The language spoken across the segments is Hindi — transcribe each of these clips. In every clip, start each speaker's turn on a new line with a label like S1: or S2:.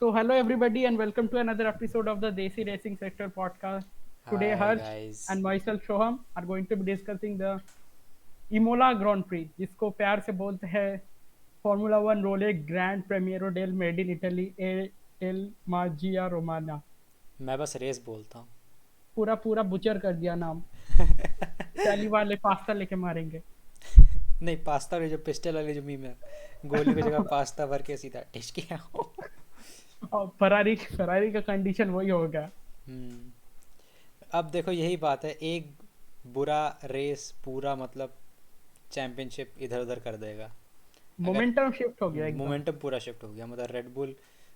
S1: So, hello everybody, and welcome to another episode of the Desi Racing Sector podcast. Today,
S2: Hi
S1: Harsh
S2: guys.
S1: and myself, Shoham, are going to be discussing the Imola Grand Prix, जिसको प्यार से बोलते हैं Formula One Role Grand Premiero del Made in Italy e del Magia Romana.
S2: मैं बस रेस बोलता हूँ।
S1: पूरा पूरा बुचर कर दिया नाम। इटाली वाले पास्ता लेके मारेंगे।
S2: नहीं, पास्ता वाली जो पिस्टल वाली जो मीम है, गोली की जगह पास्ता भर के सीधा डिश किया हो।
S1: और फरारी फरारी का कंडीशन वही होगा।
S2: हम्म। अब देखो यही बात है, एक बुरा रेस पूरा मतलब चैंपियनशिप इधर उधर कर देगा। अगर
S1: मोमेंटम शिफ्ट हो गया एकदम।
S2: मोमेंटम पूरा शिफ्ट हो गया, मतलब रेड बुल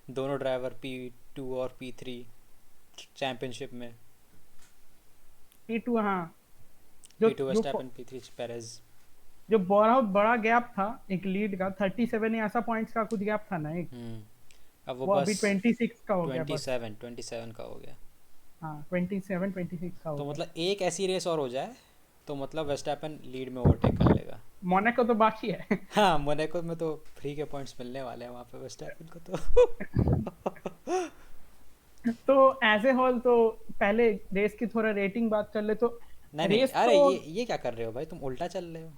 S2: दोनों ड्राइवर P2 और P3 चैंपियनशिप में।
S1: P2 हाँ। जो
S2: P2
S1: जो
S2: वर्स्टैपन, P3 पेरेज।
S1: जो बहुत बड़ा गैप था एक लीड का 37 या ऐसा पॉइंट्स का कुछ गैप था ना एक।
S2: हम्म। अब वो
S1: वो अभी
S2: बस
S1: 26 का हो गया
S2: ट्वेंटी
S1: बस।
S2: सेवन ट्वेंटी सेवन का हो गया।
S1: हाँ 27 26 का हो
S2: तो
S1: गया।
S2: मतलब एक ऐसी रेस और हो जाए तो मतलब वेस्टापन लीड में ओवरटेक कर लेगा।
S1: मोनाको तो बाकी है।
S2: हाँ, मोनाको में तो फ्री के पॉइंट्स मिलने वाले हैं वहाँ पे वेस्टापन को तो।
S1: तो एज ए होल तो पहले रेस की थोड़ा रेटिंग बात कर ले तो
S2: नहीं नहीं,
S1: रेस
S2: अरे
S1: तो
S2: ये क्या कर रहे हो भाई, तुम उल्टा चल रहे हो।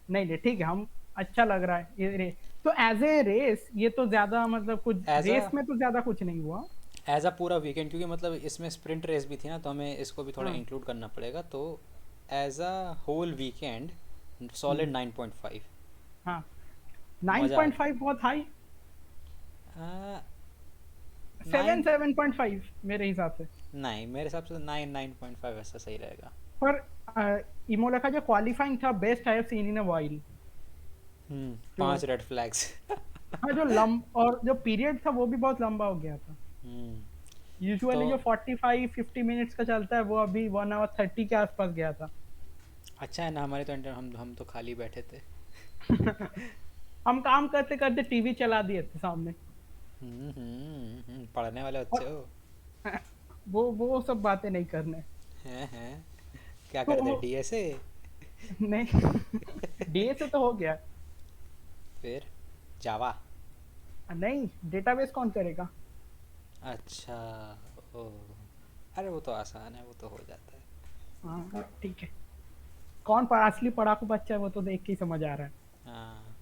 S1: नहीं नहीं ठीक है हम अच्छा लग रहा है ये रेस। तो एज ए रेस ये तो ज्यादा मतलब कुछ
S2: एज अ
S1: रेस में तो ज्यादा कुछ नहीं हुआ।
S2: एज अ पूरा वीकेंड, क्योंकि मतलब इसमें स्प्रिंट रेस भी थी ना, तो हमें इसको भी थोड़ा
S1: हाँ।
S2: इंक्लूड करना पड़ेगा। तो as a whole weekend
S1: hmm,
S2: solid 9.5।
S1: हाँ
S2: मज़ा आ
S1: 9.5 बहुत हाई।
S2: गया।
S1: 7
S2: नाइन।
S1: 7.5 मेरे हिसाब से।
S2: नहीं, मेरे हिसाब से 9.5 ऐसा सही रहेगा।
S1: पर इमोला का जो क्वालिफाइंग था best I have seen in a while. जो
S2: 5 रेड फ्लैग्स।
S1: हाँ जो और जो पीरियड था वो भी बहुत लंबा हो गया था।
S2: हम्म। तो
S1: यूजुअली जो 45 50 मिनट्स का चलता है वो अभी 1 आवर 30 के आसपास गया था।
S2: अच्छा है ना, हमारे तो हम तो खाली बैठे थे।
S1: हम काम करते करते टीवी चला दिए थे सामने।
S2: पढ़ने वाले
S1: और
S2: बच्चे हो।
S1: वो सब बातें नहीं करने।
S2: हैं। क्या
S1: तो
S2: करते, DSA?
S1: नहीं डीए से तो हो गया।
S2: फिर जावा?
S1: नहीं डेटाबेस कौन करेगा।
S2: अच्छा। ओ, अरे वो तो आसान है, वो तो हो जाता है।
S1: हाँ ठीक है। कौन असली पढ़ाकू बच्चा है वो तो देख के ही समझ आ रहा है।
S2: हाँ,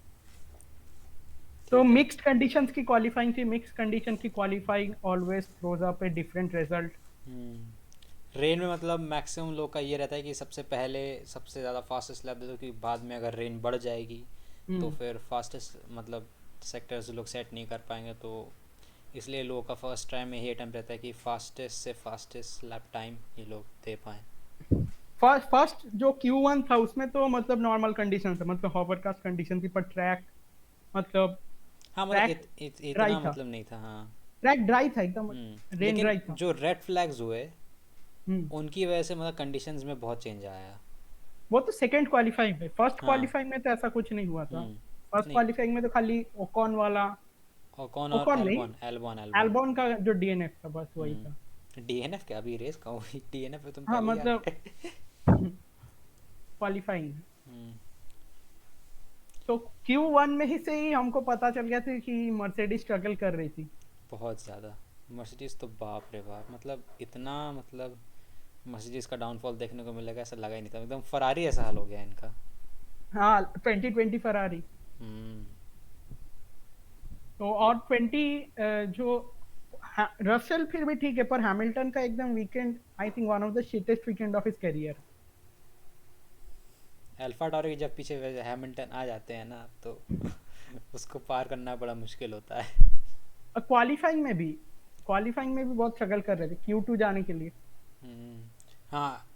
S1: तो
S2: ठीक है।
S1: मिक्स्ड कंडीशंस की क्वालिफाइंग थी। मिक्स्ड कंडीशन की qualifying always throws up a different result.
S2: Rain में मतलब मैक्सिमम लोग का ये रहता है कि सबसे पहले सबसे ज़्यादा फास्टेस्ट लैप दे दो, क्योंकि बाद में अगर रेन बढ़ जाएगी तो
S1: हम्म।
S2: फिर फास्टेस्ट मतलब सेक्टर्स लोग सेट नहीं कर पाएंगे। तो इसलिए लोगों का फर्स्ट टाइम में ही अटैम्प्ट रहता है कि फास्टेस्ट से फास्टेस्ट लैप टाइम ये लोग दे पाएँ।
S1: फर्स्ट फर्स्ट जो Q1 था उसमें तो मतलब नॉर्मल कंडीशन था मतलब हॉवरकास्ट कंडीशन थी पर ट्रैक मतलब
S2: हाँ मतलब
S1: ट्रैक ड्राई
S2: इतना
S1: था।
S2: मतलब नहीं था, हाँ।
S1: ट्रैक ड्राई था एकदम। रेन
S2: लेकिन
S1: ड्राई था।
S2: जो रेड फ्लैग्स हुए
S1: हम्म।
S2: उनकी वजह से मतलब कंडीशंस में बहुत चेंज आया।
S1: वो तो सेकंड क्वालिफाइंग में फर्स्ट
S2: हाँ।
S1: क्वालिफाइंग में तो ऐसा कुछ नहीं हुआ था।
S2: हम्म।
S1: फर्स्ट
S2: नहीं,
S1: क्वालिफाइंग में तो खाली ओकॉन वाला।
S2: ओकॉन और
S1: ओकॉन नहीं
S2: एल्बॉन एल्बॉन एल्बॉन।
S1: एल्बॉन का जो डीएनएफ था बस वही था।
S2: DNF क्या, अभी रेस कहाँ हुई? DNF पे तुम
S1: हाँ
S2: पहले ही आ
S1: मतलब
S2: गए।
S1: क्वालिफाइंग।
S2: हम्म।
S1: तो Q1 में ही से ही हमको पता चल गया था कि मर्सिडीज स्ट्रगल कर रही थी।
S2: बहुत ज़्यादा। मर्सिडीज़ तो बाप रे बाप, मतलब इतना मतलब मर्सिडीज़ का डाउनफॉल देखने को मिलेगा ऐसा लगा ही नहीं था। एकदम फरारी ऐसा हाल हो गया इनका।
S1: हाँ 2020 फरारी।
S2: हम्म।
S1: तो और 20 जो रसेल फिर भी ठीक है पर हैमिल्टन का एकदम weekend I think one of the shittest weekend of his career.
S2: Alpha Tauri जब पीछे हैमिल्टन आ जाते हैं ना तो उसको पार करना बड़ा मुश्किल होता है।
S1: और क्वालिफाइंग में भी बहुत स्ट्रगल कर रहे थे Q2 जाने के लिए।
S2: हाँ,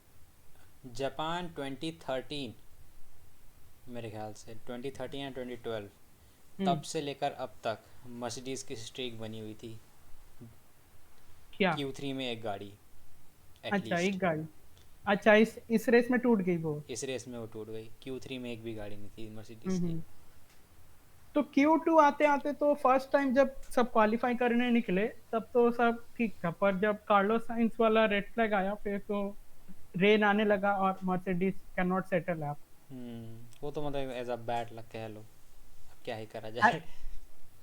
S2: जापान 2013, मेरे ख्याल से 2013 या 2012,
S1: हम्म।
S2: तब से लेकर अब तक मर्सिडीज़ की स्ट्रीक बनी हुई थी।
S1: क्या।
S2: Q3 में एक गाड़ी
S1: अच्छा
S2: एटलीस्ट।
S1: एक गाड़ी। अच्छा इस रेस में टूट गई वो।
S2: इस रेस में वो टूट गई। Q3 में एक भी गाड़ी नहीं थी मर्सिडीज़ की।
S1: हम्म। तो Q2 आते आते तो फर्स्ट टाइम जब सब क्वालिफाई करने निकले तब तो सब ठीक था पर जब कार्लोस साइंस वाला रेड फ्लैग आया फिर तो रेन आने लगा और Mercedes can not settle up.
S2: वो तो मतलब एज अ बैड लक कह लो, अब क्या ही करा जाए।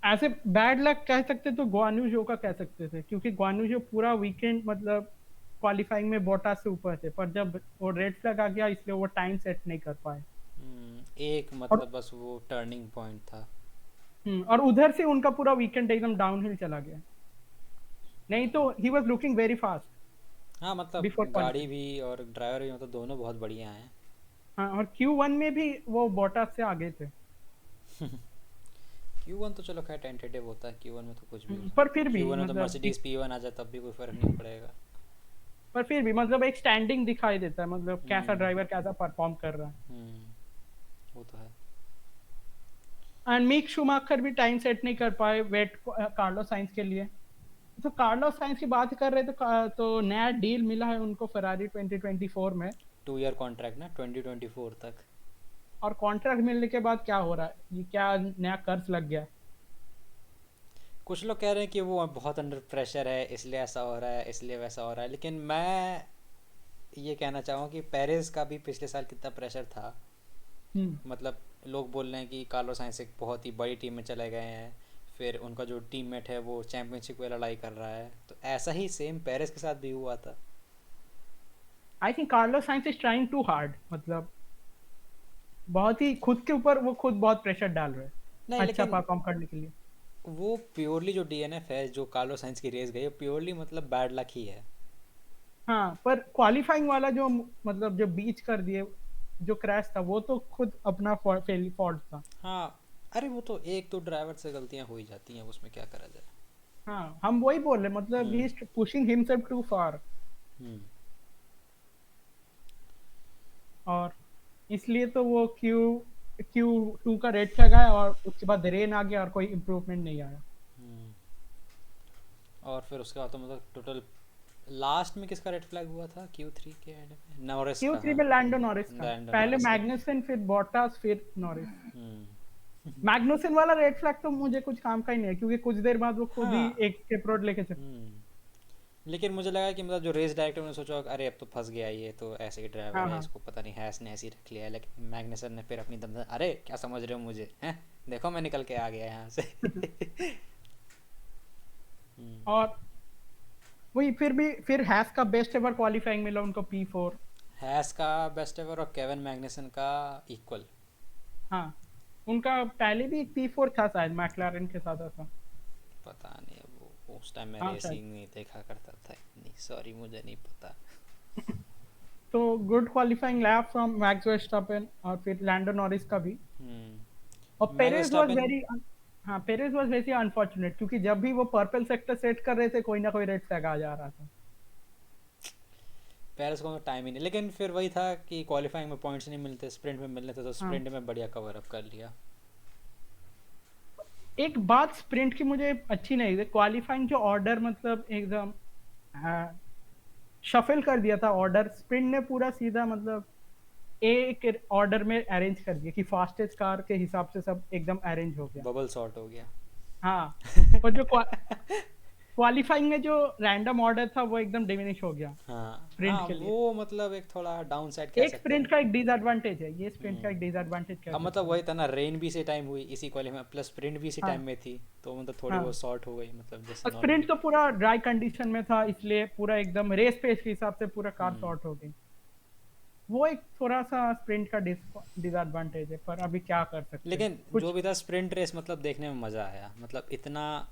S1: ऐसे बैड लक कह सकते तो गुआन्यू जो का कह सकते थे, क्योंकि गुआन्यू जो पूरा वीकेंड मतलब क्वालिफाइंग में बोटास से ऊपर थे, पर जब वो रेड फ्लैग आ गया इसलिए वो टाइम सेट नहीं कर पाए।
S2: एक
S1: और
S2: मतलब बस वो टर्निंग पॉइंट था।
S1: और उधर से उनका पूरा वीकेंड एकदम डाउनहिल चला गया, नहीं तो he was looking very fast
S2: हाँ मतलब
S1: बिफोर
S2: गाड़ी
S1: क्वालिफाइंग।
S2: भी और ड्राइवर भी मतलब दोनों बहुत बढ़िया हैं।
S1: हाँ, और Q1 में भी वो बोटास से आगे थे।
S2: Q1 तो चलो खैर टेंटेटिव होता है, Q1 में तो कुछ भी हो
S1: पर
S2: सकता
S1: फिर
S2: है,
S1: भी
S2: Q1 में तो
S1: मतलब
S2: मर्सिडीज P1 आ जाए तब भी कोई फ़र्क नहीं पड़ेगा।
S1: पर फिर भी मतलब एक स्टैंडिंग दिखाई देता है, मतलब कैसा
S2: हम्म
S1: ड्राइवर कैसा परफॉर्म कर रहा है।
S2: वो तो है।
S1: एंड मिक शूमाकर भी टाइम सेट नहीं कर पाए वेट कार्लोस साइंस के लिए। तो कार्लोस साइंस की बात कर रहे तो नया डील मिला है उनको फरारी 2024 में।
S2: 2 ईयर कॉन्ट्रैक्ट ना 2024 तक।
S1: और कॉन्ट्रैक्ट मिलने के बाद क्या हो रहा है, ये क्या नया कर्ज लग गया है?
S2: कुछ लोग कह रहे हैं कि वो बहुत अंडर प्रेशर है इसलिए ऐसा हो रहा है, इसलिए वैसा हो रहा है, लेकिन मैं ये कहना चाहूँ कि पेरिस का भी पिछले साल कितना प्रेशर था।
S1: हम्म।
S2: मतलब लोग बोल रहे हैं कि कार्लोस साइंस एक बहुत ही बड़ी टीम में चले गए हैं, फिर उनका जो टीममेट है वो चैंपियनशिप में लड़ाई कर रहा है, तो ऐसा ही सेम पेरिस के साथ भी हुआ था।
S1: I think Carlos Sainz is trying too hard, मतलब बहुत ही खुद के ऊपर वो खुद बहुत प्रेशर डाल रहे हैं
S2: नहीं
S1: अच्छा
S2: लेकिन
S1: परफॉर्म करने के लिए।
S2: वो प्योरली जो डीएनएफ है जो कार्लोस साइंस की रेस गई है प्योरली मतलब बैड लक ही है।
S1: हाँ, पर क्वालिफाइंग वाला जो मतलब जो बीच कर दिए, जो क्रैश था वो तो खुद अपना फॉल्ट था।
S2: हाँ, अरे वो तो एक तो ड्राइवर से गलतियां हो ही जाती हैं, उसमें क्या करा जाए।
S1: हाँ, हम वही बोल रहे, मतलब he
S2: hmm
S1: is pushing himself too far.
S2: हम्म
S1: और इसलिए तो वो क्यू 2 का रेट लगाया और उसके बाद रेन आ गया और कोई इम्प्रूवमेंट नहीं आया।
S2: हम्म। और फिर उसके बाद तो मतलब टोटल लास्ट में किसका रेड फ्लैग हुआ था Q3 के एंड में? नॉरिस का,
S1: Q3
S2: हाँ।
S1: में लैंडो नॉरिस का,
S2: लैंडो
S1: पहले
S2: नॉरिस का।
S1: मैग्नुसन फिर बॉटास फिर नॉरिस।
S2: हम्म
S1: मैग्नुसन वाला रेड फ्लैग तो मुझे कुछ काम का ही नहीं है, क्योंकि कुछ देर बाद वो खुद ही
S2: हाँ।
S1: एक स्किप रोड लेके चल।
S2: लेकिन मुझे लगा कि मतलब जो रेस डायरेक्टर ने सोचा होगा, अरे अब तो फंस गया ये तो ऐसे ही ड्राइवर
S1: हाँ
S2: है,
S1: हाँ।
S2: इसको पता नहीं हैस ने ऐसे ही रख लिया है, लेकिन मैग्नसन ने फिर अपनी दम अरे क्या समझ रहे हो मुझे हैं, देखो मैं निकल के आ गया यहाँ से। हम्म,
S1: और वही फिर हैस का बेस्ट एवर क्वालिफाइंग मिला उनको P4।
S2: हैस का बेस्ट एवर और केविन मैग्नसन का इक्वल।
S1: हाँ, उनका पहले भी एक P4 था शायद मैक्लारेन के साथ ऐसा।
S2: पता नहीं, अब वो उस टाइम मैं
S1: हाँ शायद।
S2: रेसिंग नहीं देखा करता था इतनी, सॉरी मुझे नहीं पता।
S1: तो good qualifying lap from max Verstappen और फिर लैंडो नॉरिस का भी। और
S2: max
S1: Perez was
S2: Verstappen.
S1: Very हाँ, पेरेज वाज वेरी अनफॉर्चुनेट, क्योंकि जब भी वो पर्पल सेक्टर सेट कर रहे थे कोई ना कोई रेड फ्लैग आ जा रहा था।
S2: पेरिस को टाइम ही नहीं, लेकिन फिर वही था कि क्वालिफाइंग में पॉइंट्स नहीं मिलते, स्प्रिंट में मिलने थे, तो
S1: हाँ,
S2: स्प्रिंट में बढ़िया कवर अप कर लिया।
S1: एक बात स्प्रिंट की मुझे अच्छी नहीं लगी, क्वालिफाइंग जो ऑर्डर मतलब एकदम शफल कर दिया था ऑर्डर, स्प्रिंट ने पूरा सीधा मतलब एक ऑर्डर में अरेंज कर दिया कि फास्टेस्ट कार के हिसाब से सब एकदम अरेंज हो गया।
S2: बबल शॉट हो गया।
S1: हाँ, पर जो क्वालिफाइंग में जो रैंडम ऑर्डर था वो एकदम डिमिनिश हो गया
S2: हाँ
S1: स्प्रिंट
S2: हाँ,
S1: के लिए।
S2: वो मतलब एक थोड़ा डाउन साइड कह
S1: एक
S2: सकते
S1: स्प्रिंट
S2: हैं।
S1: का एक डिसएडवांटेज है, ये स्प्रिंट का एक
S2: हम्म
S1: डिसएडवांटेज कह
S2: अब मतलब
S1: सकते
S2: वही
S1: हैं।
S2: था ना, रेन भी इसी टाइम हुई इसी क्वालिफाई में, प्लस स्प्रिंट भी इसी टाइम
S1: हाँ
S2: में थी, तो मतलब थोड़ी बहुत
S1: हाँ।
S2: शॉर्ट हो गई, मतलब जैसे
S1: और
S2: नॉर्मल।
S1: स्प्रिंट तो पूरा ड्राई कंडीशन में था, इसलिए पूरा एकदम रेस पेस के हिसाब से पूरा कार
S2: हम्म
S1: शॉर्ट हो गई। वो एक थोड़ा सा स्प्रिंट का डिसएडवांटेज है, पर अभी क्या कर सकते हैं
S2: लेकिन जो
S1: कुछ।
S2: भी था स्प्रिंट रेस मतलब देखने में मज़ा आया, मतलब इतना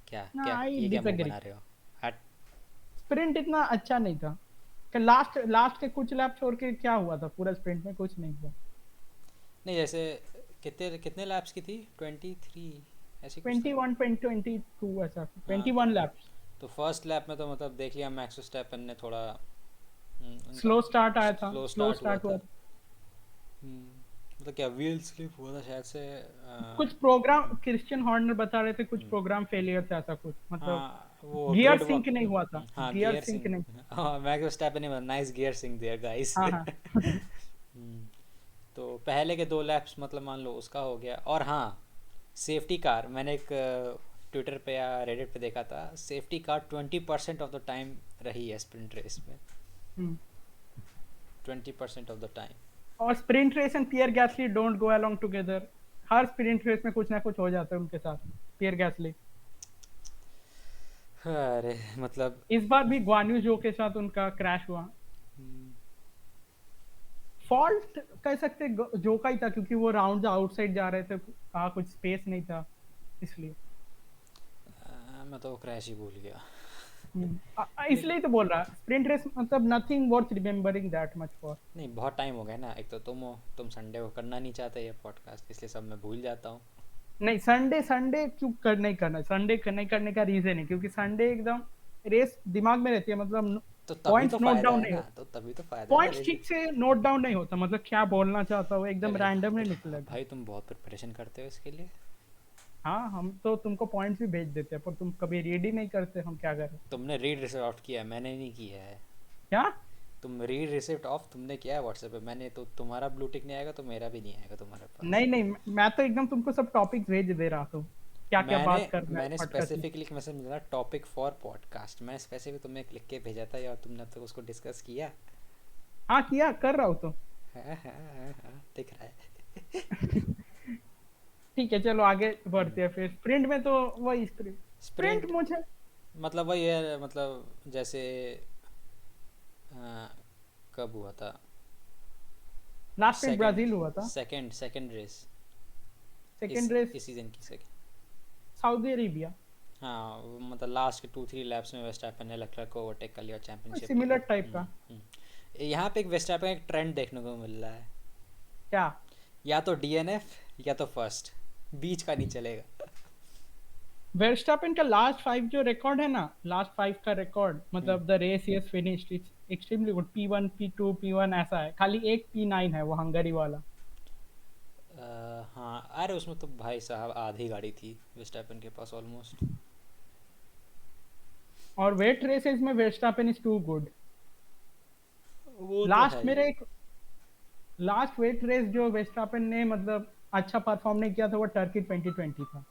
S2: क्या क्या
S1: आई
S2: ये क्या मुंह
S1: डिसएग्री,
S2: बना रहे हो। हट।
S1: स्प्रिंट इतना अच्छा नहीं था कि लास्ट लास्ट के कुछ लैप छोड़ के क्या हुआ था, पूरा स्प्रिंट में कुछ नहीं हुआ।
S2: नहीं जैसे कितने कितने लैप्स की थी, 23 ऐसी कुछ था।
S1: 21 22 ऐसा,
S2: हाँ
S1: 21 लैप्स।
S2: तो फर्स्ट लैप में तो मतलब देख लिया मैक्स वर्स्टैपेन ने थोड़ा उनका
S1: स्लो स्टार्ट आया था,
S2: स्लो
S1: स्लो
S2: स्टार्ट हुआ
S1: स्टार्ट हुआ
S2: था।
S1: था।
S2: मतलब क्या व्हील स्लिप हुआ था शायद से
S1: कुछ प्रोग्राम क्रिश्चियन हॉर्नर बता रहे थे, कुछ प्रोग्राम फेलियर था ऐसा कुछ, मतलब
S2: हाँ वो
S1: गियर
S2: ग्रेड
S1: सिंक नहीं हुआ था,
S2: हाँ
S1: गियर
S2: गियर
S1: सिंक
S2: सिंक।
S1: नहीं।
S2: हाँ मैक्स वर्स्टैपेन ने nice gear sync there guys.
S1: हाँ हाँ।
S2: तो पहले के 2 लैप्स मतलब मान लो उसका हो गया, और हाँ सेफ्टी कार मैंने एक ट्विटर पे या रेडिट पे देखा था, safety car 20% of the time रही है स्प्रिंट रेस में।
S1: हम्म।
S2: 20% ऑफ द टाइम।
S1: और sprint race and Pierre Gasly don't go along together, हर स्प्रिंट रेस में कुछ ना कुछ हो जाता है उनके साथ। पियर गैसली,
S2: अरे मतलब
S1: इस बार भी ग्वान्यू जो के साथ उनका क्रैश हुआ। फॉल्ट कह सकते जो का ही था, क्योंकि वो राउंड आउटसाइड जा रहे थे, कुछ स्पेस नहीं था इसलिए।
S2: मैं तो क्रैश ही भूल गया।
S1: इसलिए ही तो बोल रहा, स्प्रिंट रेस मतलब nothing worth remembering that much for.
S2: नहीं, बहुत टाइम हो गया ना, एक तो तुम हो, तुम संडे को करना नहीं चाहते ये पॉडकास्ट, इसलिए सब मैं भूल जाता हूँ।
S1: नहीं, संडे संडे क्यों कर नहीं करना, संडे नहीं करने का रीजन है क्योंकि संडे एकदम रेस दिमाग में रहती है, मतलब
S2: तो तभी तो
S1: पॉइंट्स नोट
S2: फायदा
S1: डाउन
S2: है
S1: नहीं
S2: ना,
S1: होता।
S2: तो तभी तो फायदा है ना
S1: पॉइंट्स
S2: रेस।
S1: ठीक से नोट डाउन नहीं होता, मतलब क्या बोलना चाहता हूँ एकदम
S2: अरे
S1: रैंडम नहीं निकलेगा।
S2: भाई तुम बहुत प्रिपरेशन करते हो इसके लिए।
S1: हाँ, हम तो तुमको पॉइंट्स भी भेज देते हैं पर तुम कभी रीड ही नहीं करते, हम क्या करें।
S2: तुमने रीड रिसिप्ट ऑफ किया है, मैंने नहीं किया है।
S1: क्या?
S2: तुम रीड रिसिप्ट ऑफ तुमने किया है व्हाट्सएप पे, मैंने तो, तुम्हारा ब्लू टिक नहीं आएगा तो मेरा भी नहीं आएगा तुम्हारे पास।
S1: नहीं नहीं, मैं तो एकदम तुमको सब टॉपिक्स भेज दे रहा था, क्या क्या
S2: मैंने
S1: बात करना है
S2: मैंने
S1: पॉडकास्ट में।
S2: स्पेसिफिकली मैसेज मिला टॉपिक फॉर पॉडकास्ट, मैंने स्पेसिफिक तुम्हें लिख के भेजा था और तुमने अब तक उसको डिस्कस किया।
S1: हाँ किया, कर रहा हूँ तो।
S2: दिख रहा है।
S1: ठीक है, चलो आगे बढ़ते हैं फिर। स्प्रिंट में तो वही स्प्रिंट स्प्रिंट
S2: स्प्रिंट
S1: मुझे
S2: मतलब वही है, मतलब जैसे कब हुआ था,
S1: लास्ट में
S2: सेकंड
S1: ब्राजील हुआ था।
S2: Second second race,
S1: second race
S2: इस सीजन की सेकंड।
S1: Saudi Arabia.
S2: हाँ मतलब लास्ट के 2-3 लैप्स में वेस्टैपन ने लेक्लर को ओवरटेक कर लिया और चैंपियनशिप ले
S1: सिमिलर
S2: ली।
S1: टाइप का।
S2: यहाँ पे एक वेस्टैपन का एक ट्रेंड देखने को मिल रहा है,
S1: क्या?
S2: या तो डीएनएफ या तो फर्स्ट, बीच का नहीं चलेगा।
S1: वर्स्टापेन का लास्ट 5 जो रिकॉर्ड है ना, लास्ट 5 का रिकॉर्ड,
S2: हम्म,
S1: मतलब the race is finished, it's extremely good. P1 P2 P1 ऐसा है, खाली एक P9 है वो हंगरी वाला।
S2: हाँ अरे उसमें तो भाई साहब आधी गाड़ी थी वेस्टैपन के पास ऑलमोस्ट।
S1: और वेट रेसेस में वर्स्टापेन इज टू गुड।
S2: वो तो है
S1: लास्ट
S2: ही।
S1: मेरे एक लास्ट वेट रेस जो वेस्टापेन ने मतलब अच्छा परफॉर्म नहीं किया था, वो टर्की 2020 था,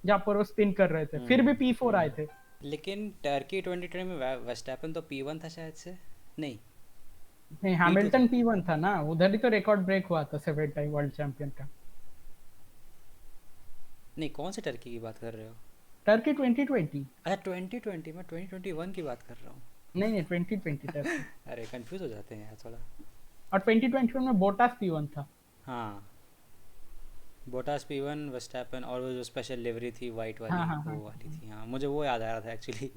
S1: जहाँ पर वो स्पिन कर रहे थे, फिर भी P4 आए थे।
S2: लेकिन टर्की 2020 में वेस्टैपन तो P1 था शायद से, नहीं
S1: नहीं,
S2: P2 था।
S1: हैमिल्टन P1 था ना, उधर ही तो रिकॉर्ड ब्रेक हुआ था 7 टाइम वर्ल्ड चैंपियन का।
S2: नहीं कौन से टर्की की बात कर रहे हो?
S1: टर्की 2020।
S2: अच्छा 2020, मैं 2021 की बात कर रहा हूँ।
S1: नहीं नहीं, 2020 टर्की।
S2: अरे कंफ्यूज हो जाते हैं यार थोड़ा।
S1: और 2021 में बोटास P1 था।
S2: हाँ बोटास P1 वेस्टैपन, और वो जो स्पेशल लिवरी थी वाइट
S1: हाँ
S2: वाली
S1: हाँ हाँ
S2: वो वाली थी, हाँ मुझे वो याद आ रहा था एक्चुअली।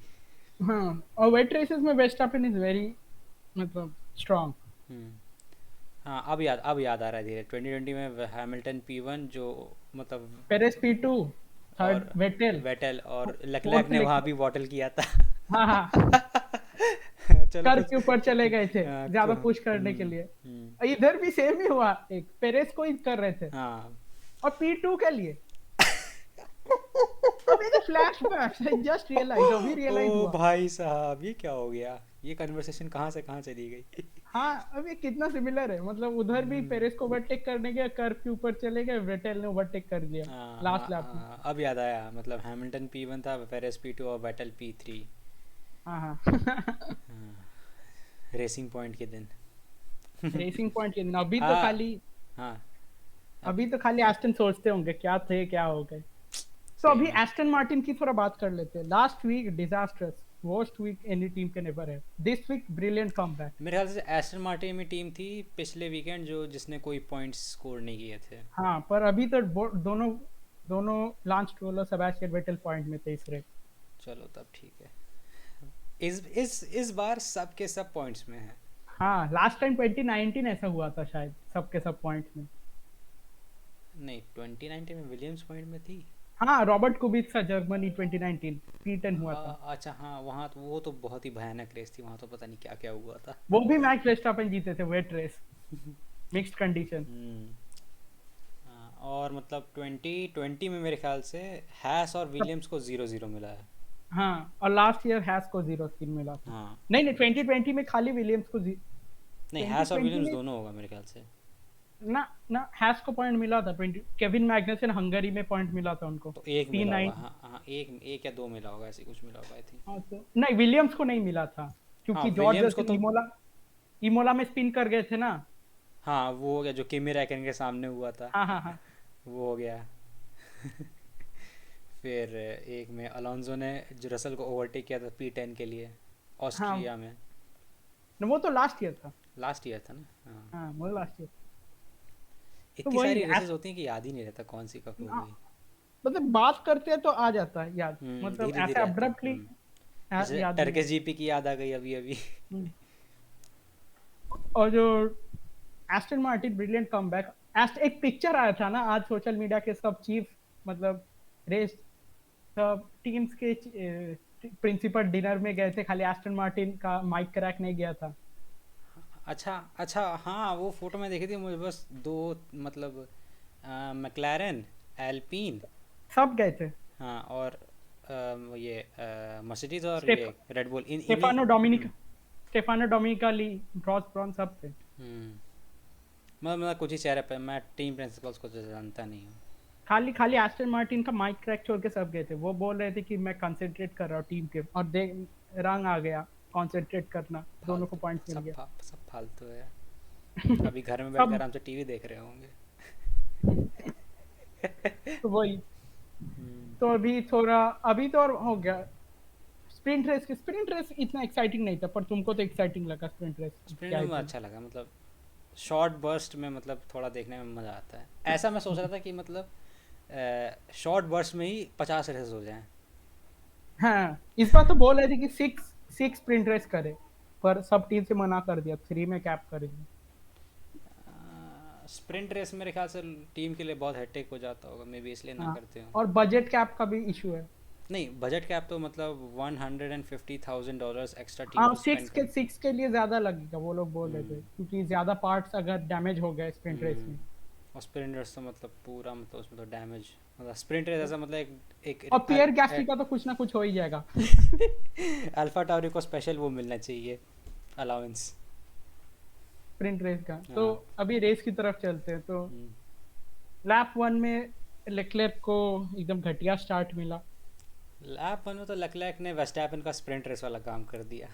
S1: हाँ। और वेट रेसेस में वेस्टापेन इज वेरी मतलब स्ट्रांग।
S2: हाँ अब याद आ रहा है धीरे। 2020 में हैमिल्टन P1 जो मतलब,
S1: पेरेस P2, थर्ड
S2: और
S1: वेटेल,
S2: वेटेल और लेक्लैक
S1: फोर्थ
S2: ने वहाँ
S1: लेक्लर।
S2: भी बॉटल किया था।
S1: हाँ हाँ,
S2: चलो
S1: कर्व
S2: कुछ।
S1: के ऊपर चले गए थे
S2: हाँ,
S1: ज्यादा पुश करने के लिए।
S2: हम्म,
S1: इधर भी सेम ही हुआ, एक पेरेस को ही कर रहे थे
S2: हाँ
S1: और P2 के लिए। अभी तो फ्लैशबैक जस्ट रियलाइज, अभी रियलाइज
S2: ओ
S1: हुआ।
S2: भाई साहब ये क्या हो गया, ये कन्वर्सेशन कहाँ से कहाँ चली गई।
S1: हाँ, अभी कितना सिमिलर है, मतलब उधर भी पेरेस को ओवरटेक करने गया, कर्व के ऊपर चले गए, वेटेल ने ओवरटेक कर दिया
S2: हाँ हाँ
S1: लास्ट लैप में।
S2: हाँ, अब याद आया, मतलब हैमिल्टन P1 था, पेरेस P2 और वेटेल P3।
S1: हाँ हाँ।
S2: रेसिंग पॉइंट के दिन।
S1: रेसिंग पॉइंट के दिन, अभी तो
S2: हाँ
S1: खाली
S2: हाँ
S1: अभी तो खाली एस्टन सोचते होंगे क्या थे क्या हो गए। तो
S2: सही
S1: अभी
S2: में।
S1: एस्टन मार्टिन की थोड़ा बात कर लेते हैं। Last week disasters, worst week any team can ever have. This week brilliant comeback.
S2: मेरे ख्याल से एस्टन मार्टिन में टीम थी पिछले वीकेंड जो जिसने कोई पॉइंट्स स्कोर नहीं किए थे।
S1: हाँ, पर अभी तो दोनों दोनों लांस स्ट्रोल और सेबास्टियन वेटेल पॉइंट में थे इस रेस।
S2: चलो तब ठीक है, इस बार सब के सब पॉइंट्स में है।
S1: हाँ, लास्ट टाइम 2019 ऐसा हुआ था शायद, सबके सब पॉइंट्स में।
S2: नहीं 2019 में विलियम्स पॉइंट में थी।
S1: हाँ, रॉबर्ट कुबित्सा जर्मनी 2019 P10 हुआ था।
S2: अच्छा हाँ वहाँ तो, वो तो बहुत ही भयानक रेस थी, वहाँ तो पता नहीं क्या क्या हुआ था।
S1: वो भी मैक्स वर्स्टापेन जीते थे वेट रेस, मिक्स्ड कंडीशन।
S2: हम्म, और मतलब 2020 में मेरे ख्याल से हैस और विलियम्स को 0-0 मिला है।
S1: हाँ, और लास्ट ईयर हैस को 0 स्किन मिला था।
S2: हाँ
S1: नहीं नहीं, 2020 में खाली विलियम्स को
S2: नहीं हैस और
S1: 2020
S2: विलियम्स
S1: में
S2: दोनों होगा मेरे ख्याल से।
S1: ना ना, हैस को पॉइंट मिला था 20। केविन मैग्नसन हंगरी में पॉइंट मिला था उनको,
S2: तो एक मिला होगा,
S1: P9।
S2: हाँ हाँ एक या दो मिला होगा, ऐसे कुछ मिला होगा आई थिंक।
S1: हाँ, तो नहीं, विलियम्स को नहीं मिला था
S2: हाँ
S1: क्योंकि जॉर्ज
S2: विलियम्स को
S1: रसल
S2: तो,
S1: इमोला इमोला में स्पिन कर गए थे ना।
S2: हाँ वो हो गया जो किमी रैकन के सामने हुआ था।
S1: हाँ हाँ हाँ,
S2: वो हो गया। फिर एक में अलोंसो ने जो रसल को ओवरटेक किया था P10 के लिए
S1: हाँ,
S2: ऑस्ट्रिया में।
S1: वो तो लास्ट ईयर था।
S2: लास्ट ईयर था ना, हाँ।
S1: हाँ, वो लास्ट ईयर। तो
S2: इतनी
S1: वही
S2: सारी रेसेस होती हैं कि याद ही नहीं रहता कौन सी कब हो गई।
S1: मतलब बात करते हैं तो आ जाता है याद, मतलब
S2: धीरे
S1: ऐसे
S2: धीरे आता है।
S1: अब्रप्टली
S2: जैसे
S1: याद नहीं
S2: टर्किश
S1: आता।
S2: जीपी की याद आ गई अभी अभी।
S1: हम्म। और जो एस्टन मार्टिन ब्रिलियंट कमबैक। एस्ट एक पिक्चर आया था ना आज सोशल मीडिया के सब चीफ, मतलब रेस सब टीम्स के प्रिंसिपल डिनर में गए थे, खाली एस्टन मार्टिन का माइक क्रैक नहीं गया था।
S2: अच्छा अच्छा, हाँ वो फोटो मैं देखी थी, मुझे बस दो मतलब मैक्लारेन, एल्पीन,
S1: सब गए थे।
S2: हाँ, और ये मर्सिडीज और
S1: स्टेफ
S2: ये रेड बुल, इन इन्हीं।
S1: Stefano Domenic Stefano Domenicali, Ross Brawn सब थे।
S2: हम्म, मतलब कुछ ही चेहरे पे, मैं टीम प्रिंसिपल्स को तो जानता नहीं हूँ।
S1: खाली खाली एस्टन मार्टिन का माइक क्रैक छोड़ के सब गए थे। वो बोल रहे थे कि मैं कंसंट्रेट कर रहा हूँ टीम के, और देख रंग आ गया कंसंट्रेट करना, दोनों को
S2: फालतू,
S1: पॉइंट्स मिल गया।
S2: सब फालतू है। अभी घर में बैठ कर
S1: सब
S2: आराम से टीवी देख रहे होंगे।
S1: तो वही।
S2: हम्म,
S1: तो अभी थोड़ा, अभी तो और हो गया। स्प्रिंट रेस इतना एक्साइटिंग नहीं था, पर तुमको तो एक्साइटिंग लगा स्प्रिंट रेस।
S2: स्प्रिंट
S1: क्या
S2: में
S1: ही
S2: मुझे
S1: बोल।
S2: अच्छा लगा, मतलब शॉर्ट बर्स्ट में मतलब थोड़ा देखने में मज़ा आता है। ऐसा मैं सोच रहा था कि मतलब शॉर्ट बर्स्ट में ही 50 रेस हो जाएं।
S1: हाँ, इस बार तो बोल रहे थे कि सिक्स सिक्स स्प्रिंट रेस करे, पर सब टीम से मना कर दिया, थ्री में कैप कर दिया।
S2: स्प्रिंट रेस मेरे ख्याल से टीम के लिए बहुत हेक्टिक हो जाता होगा, मे बी इसलिए ना
S1: हाँ,
S2: करते हो।
S1: और बजट कैप का भी इशू है।
S2: नहीं, बजट कैप तो मतलब $150,000 एक्स्ट्रा टीम
S1: हाँ,
S2: को स्पेंड कर।
S1: सिक्स के लिए ज्यादा लगेगा वो लोग बोल रहे थे,
S2: हम्म
S1: क्योंकि ज्यादा पार्ट्स अगर डैमेज हो गए स्प्रिंट रेस
S2: हम्म।
S1: में।
S2: और स्प्रिंट रेस तो मतलब पूरा, मतलब उसमें तो डैमेज, मतलब स्प्रिंट रेस ऐसा मतलब
S1: और पियर
S2: एक
S1: गैस्ट्री का तो कुछ ना कुछ हो ही जाएगा।
S2: अल्फा टावरी को स्पेशल वो मिलना चाहिए, अलाउंस।
S1: स्प्रिंट रेस का तो
S2: हाँ।
S1: अभी रेस की तरफ चलते हैं। तो
S2: हम्म।
S1: लैप वन में लेक्लेर को एकदम घटिया स्टार्ट मिला।
S2: लैप वन में तो लेक्लेर्क ने वेस्टैपन का स्प्रिंट रेस वाला काम कर दिया।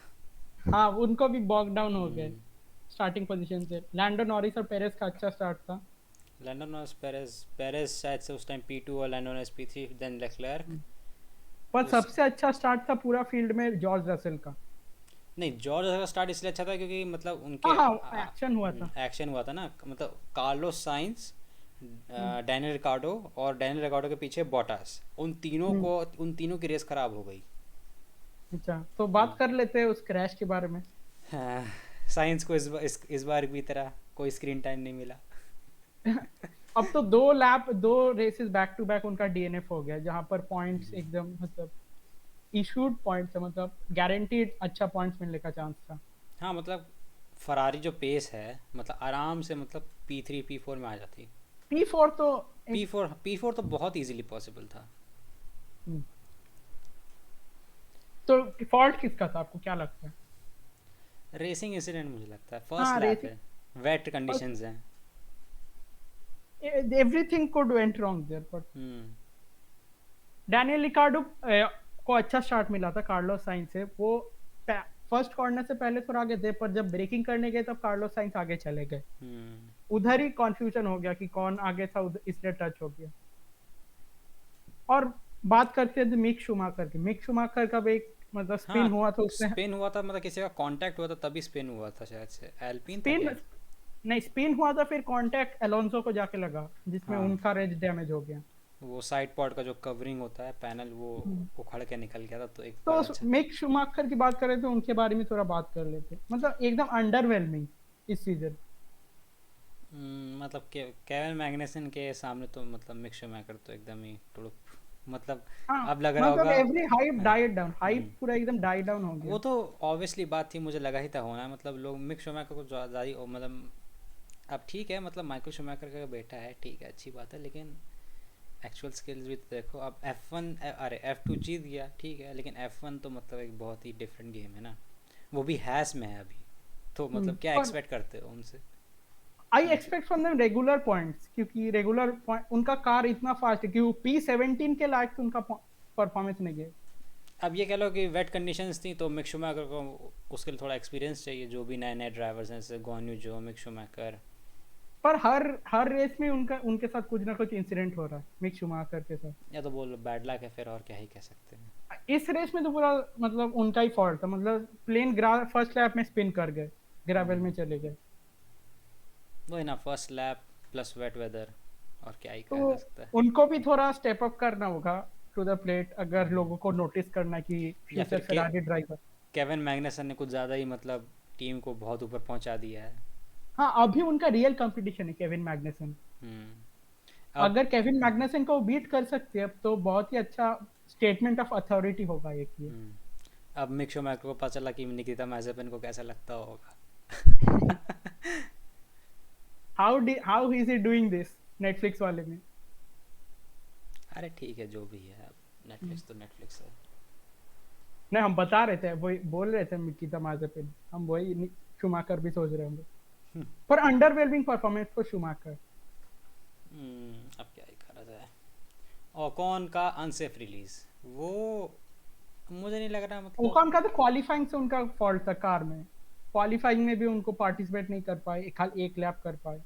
S1: हाँ, उनको भी बॉक डाउन हो गए
S2: हम्म।
S1: स्टार्टिंग पोजीशन से। लैंडो नॉरिस और पेरेस का अच्छा स्टार्ट था।
S2: लैंडो नॉरिस, पेरेस पेरेस शायद से उस टाइम P2 और लैंडो नॉरिस P3, देन लेक्लेर्क।
S1: पर
S2: उस
S1: सबसे अच्छा स्टार्ट था पूरा फील्ड में जॉर्ज रसेल का।
S2: नहीं, जॉर्ज का स्टार्ट इसलिए अच्छा था क्योंकि मतलब उनके
S1: हाँ हाँ, एक्शन हुआ था।
S2: एक्शन हुआ था ना, मतलब कार्लोस साइंस,
S1: हम्म,
S2: डैनियल रिकार्डो, और डैनियल रिकार्डो के पीछे बॉटास,
S1: हम्म,
S2: उन तीनों की रेस खराब हो गई।
S1: अच्छा, तो बात कर लेते हैं उस क्रैश के बारे में।
S2: हाँ, साइंस को इस बार की तरह कोई स्क्रीन टाइम नहीं मिला।
S1: अब तो दो रेसेस बैक टू बैक उनका डीएनएफ हो गया, जहां पर पॉइंट्स एकदम मतलब इशूड पॉइंट्स है, मतलब गारंटीड अच्छा पॉइंट्स मिलने का चांस था।
S2: हाँ मतलब फरारी जो पेस है, मतलब आराम से मतलब P3 P4 में आ जाती।
S1: P4 तो एक
S2: P4 तो बहुत इजीली पॉसिबल था।
S1: हम्म, तो फॉल्ट किसका था आपको क्या लगता है?
S2: रेसिंग इंसिडेंट मुझे लगता है, फर्स्ट
S1: हाँ,
S2: लैप
S1: रेसिंग,
S2: है, वेट कंडीशंस हैं।
S1: Everything could went wrong there, but
S2: hmm.
S1: Daniel Ricciardo को अच्छा स्टार्ट मिला था कार्लोस साइंस से। वो फर्स्ट कॉर्नर से पहले थोड़ा आगे थे, पर जब ब्रेकिंग करने गए तब कार्लोस साइंस आगे चले गए।
S2: हम्म।
S1: उधर ही कंफ्यूजन हो गया कि कौन आगे था, इसलिए टच हो गया। और बात करते हैं मिक शूमाकर की। मिक शूमाकर का भी एक मतलब
S2: हाँ,
S1: स्पिन हुआ था उसने।
S2: स्पिन हुआ था, मतलब किसी का कांटेक्ट हुआ था तभी स्पिन हुआ था, शायद से एल्पिन था
S1: स्पिन
S2: क्या।
S1: नहीं, स्पिन हुआ था, फिर कांटेक्ट अलोंसो को जाके लगा, जिसमें
S2: हाँ,
S1: उनका रेज डैमेज हो गया।
S2: वो साइड पॉड का जो कवरिंग होता है पैनल, वो उखड़ के निकल गया था, तो एक बार
S1: तो
S2: अच्छा।
S1: मिक शूमाकर की बात करें तो उनके बारे में थोड़ा बात कर लेते हैं। मतलब एकदम अंडरवेलमिंग इस सीजन।
S2: मतलब केविन मैग्नेसन के सामने तो मतलब मिक शूमैकर तो एकदम ही टुड़ुप, मतलब
S1: हाँ,
S2: अब लग रहा
S1: मतलब
S2: होगा।
S1: एवरी हाइप
S2: हाँ,
S1: डाइड डाउन, हाइप पूरा एकदम डाई डाउन हो
S2: वो
S1: गया।
S2: तो ऑब्वियसली बात थी, मुझे लगा ही था होना है, मतलब लोग मिक शूमैकर को ज़्यादा ही मतलब, अब ठीक है, मतलब माइकल शूमैकर का बेटा है, ठीक है, अच्छी बात है, लेकिन एक्चुअल स्किल्स भी तो देखो। अब F1, अरे F2 जीत गया ठीक है, लेकिन F1 तो मतलब एक बहुत ही डिफरेंट गेम है ना, वो भी हैस में है अभी, तो मतलब क्या
S1: और
S2: एक्सपेक्ट करते हो उनसे।
S1: I
S2: hmm.
S1: Expect from them regular points, क्योंकि रेगुलर पॉइंट उनका कार इतना फास्ट है कि वो P17 के लायक तो उनका परफॉर्मेंस नहीं गया।
S2: अब ये कह लो कि वेट कंडीशंस थी, तो मिक शूमैकर को उसके लिए थोड़ा एक्सपीरियंस चाहिए, जो भी नए नए ड्राइवर्स हैं, जैसे गोन्यू जो, मिक शूमैकर,
S1: पर हर रेस में उनका उनके साथ कुछ ना कुछ इंसिडेंट हो रहा है मिक शूमाकर के साथ।
S2: या तो बोल बैड लक है फिर, और क्या ही कह सकते हैं।
S1: इस रेस में तो पूरा मतलब उनका ही फॉल्ट था, मतलब प्लेन फर्स्ट लैप में स्पिन कर गए, ग्रेवल में
S2: हम्म,
S1: चले गए।
S2: वही ना, first lap plus wet weather, और क्या ही
S1: तो
S2: कहा जा सकता है।
S1: उनको भी थोड़ा स्टेप अप करना होगा टू द प्लेट, अगर
S2: हम्म,
S1: लोगों को नोटिस करना कि
S2: या
S1: फ्यूचर
S2: फिर
S1: फेरारी ड्राइवर।
S2: केविन मैग्नसन ने कुछ ज़्यादा ही मतलब टीम को बहुत ऊपर पहुंचा दिया है।
S1: हाँ, अभी उनका रियल कंपटीशन है केविन मैग्नेसन।
S2: हम्म। अब
S1: अगर केविन मैग्नेसन को बीट कर सकते हैं तो बहुत ही अच्छा स्टेटमेंट ऑफ अथॉरिटी होगा एक ये।
S2: हम्म, अब मिक शूमैकर को पता चला कि निकिता मैजेपिन को कैसा लगता होगा।
S1: How is he doing this Netflix वाले में।
S2: अरे ठीक है, जो भी है, अब नेटफ्लिक्स तो नेटफ्लिक्स है।
S1: नहीं, हम बता रहे थे, वही बोल रहे थे निकिता माजेपिन, हम वही शुमाकर भी सोच रहे होंगे। पर अंडरवेलमिंग परफॉर्मेंस फॉर शुमाकर।
S2: अब क्या ही करा जाए। ओकॉन का अनसेफ रिलीज, वो मुझे नहीं लग रहा मतलब।
S1: ओकॉन का तो क्वालिफाइंग से उनका फॉल्ट था, कार में क्वालिफाइंग में भी उनको पार्टिसिपेट नहीं कर पाए, खाली एक लैप कर पाए।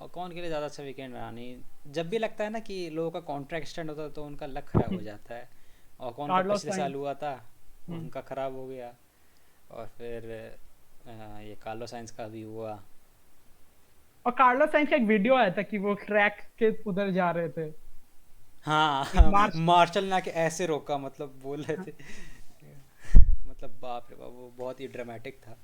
S2: ओकॉन के लिए ज़्यादा अच्छा वीकेंड रहा नहीं। जब भी लगता है ना कि लोगों का कॉन्ट्रैक्ट एक्सटेंड होता है तो उनका लक खराब हो जाता है। ओकॉन का
S1: कार्लोस
S2: पिछले साल
S1: साइंस।
S2: हुआ था,
S1: हम्म।
S2: उनका खराब हो गया। और फिर ये कार्लो साइंस का भी हुआ।
S1: और कार्लोस साइंस का एक वीडियो आया था कि वो ट्रैक के उधर जा रहे थे, एक
S2: हाँ,
S1: मार्च।
S2: मार्शल ने आके ऐसे रोका, मतलब बोल रहे थे। मतलब बाप रे बाप, वो बहुत ही ड्रामेटिक था।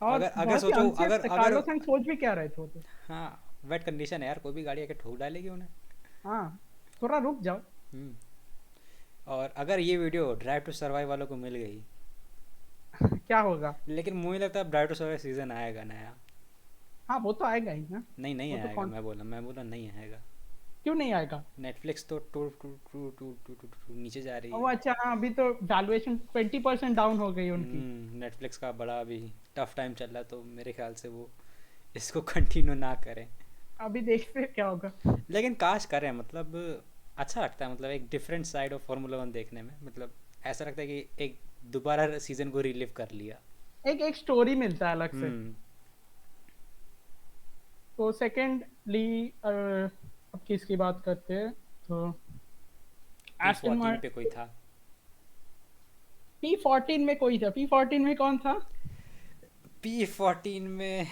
S1: और
S2: अगर अगर
S1: बहुत ही
S2: सोचो,
S1: अनसेफ
S2: अगर
S1: था,
S2: अगर
S1: कार्लोस साइंस सोच भी क्या रहे थे वो तो।
S2: हाँ, वेट कंडीशन है यार, कोई भी गाड़ी आके ठोक डालेगी उन्हें।
S1: हाँ, थोड़ा रुक जाओ।
S2: हम्म। और अगर ये वीडियो ड्राइव टू सर्वाइव वालों को मिल गई,
S1: क्या होगा।
S2: लेकिन मुझे लगता है ड्राइव टू सर्वाइव सीजन आएगा नया।
S1: हाँ, वो तो आएगा ही ना।
S2: नहीं, नहीं
S1: वो तो
S2: आएगा,
S1: कौन,
S2: मैं बोला नहीं आएगा।
S1: क्यों नहीं आएगा।
S2: नेटफ्लिक्स तो टू टू टू टू टू टू टू नीचे जा रही
S1: वो
S2: है।
S1: अच्छा, हाँ, अभी तो वैल्यूएशन 20% डाउन हो गई उनकी।
S2: नेटफ्लिक्स का बड़ा अभी टफ टाइम चल रहा है, तो मेरे ख्याल से वो इसको कंटिन्यू ना करें।
S1: अभी देखते हैं क्या होगा।
S2: लेकिन काश करें, मतलब अच्छा लगता है, मतलब एक different side of formula one देखने में, मतलब ऐसा लगता है कि एक दोबारा सीजन को रिलीव कर लिया।
S1: एक एक स्टोरी मिलता है अलग से।
S2: हम्म।
S1: तो सेकेंडली, अब किसकी बात करते हैं, तो
S2: पी
S1: एस्टन
S2: 14 पे
S1: मार्टिन।
S2: कोई था।
S1: P14 में कोई था, P14 में कौन था।
S2: P14 में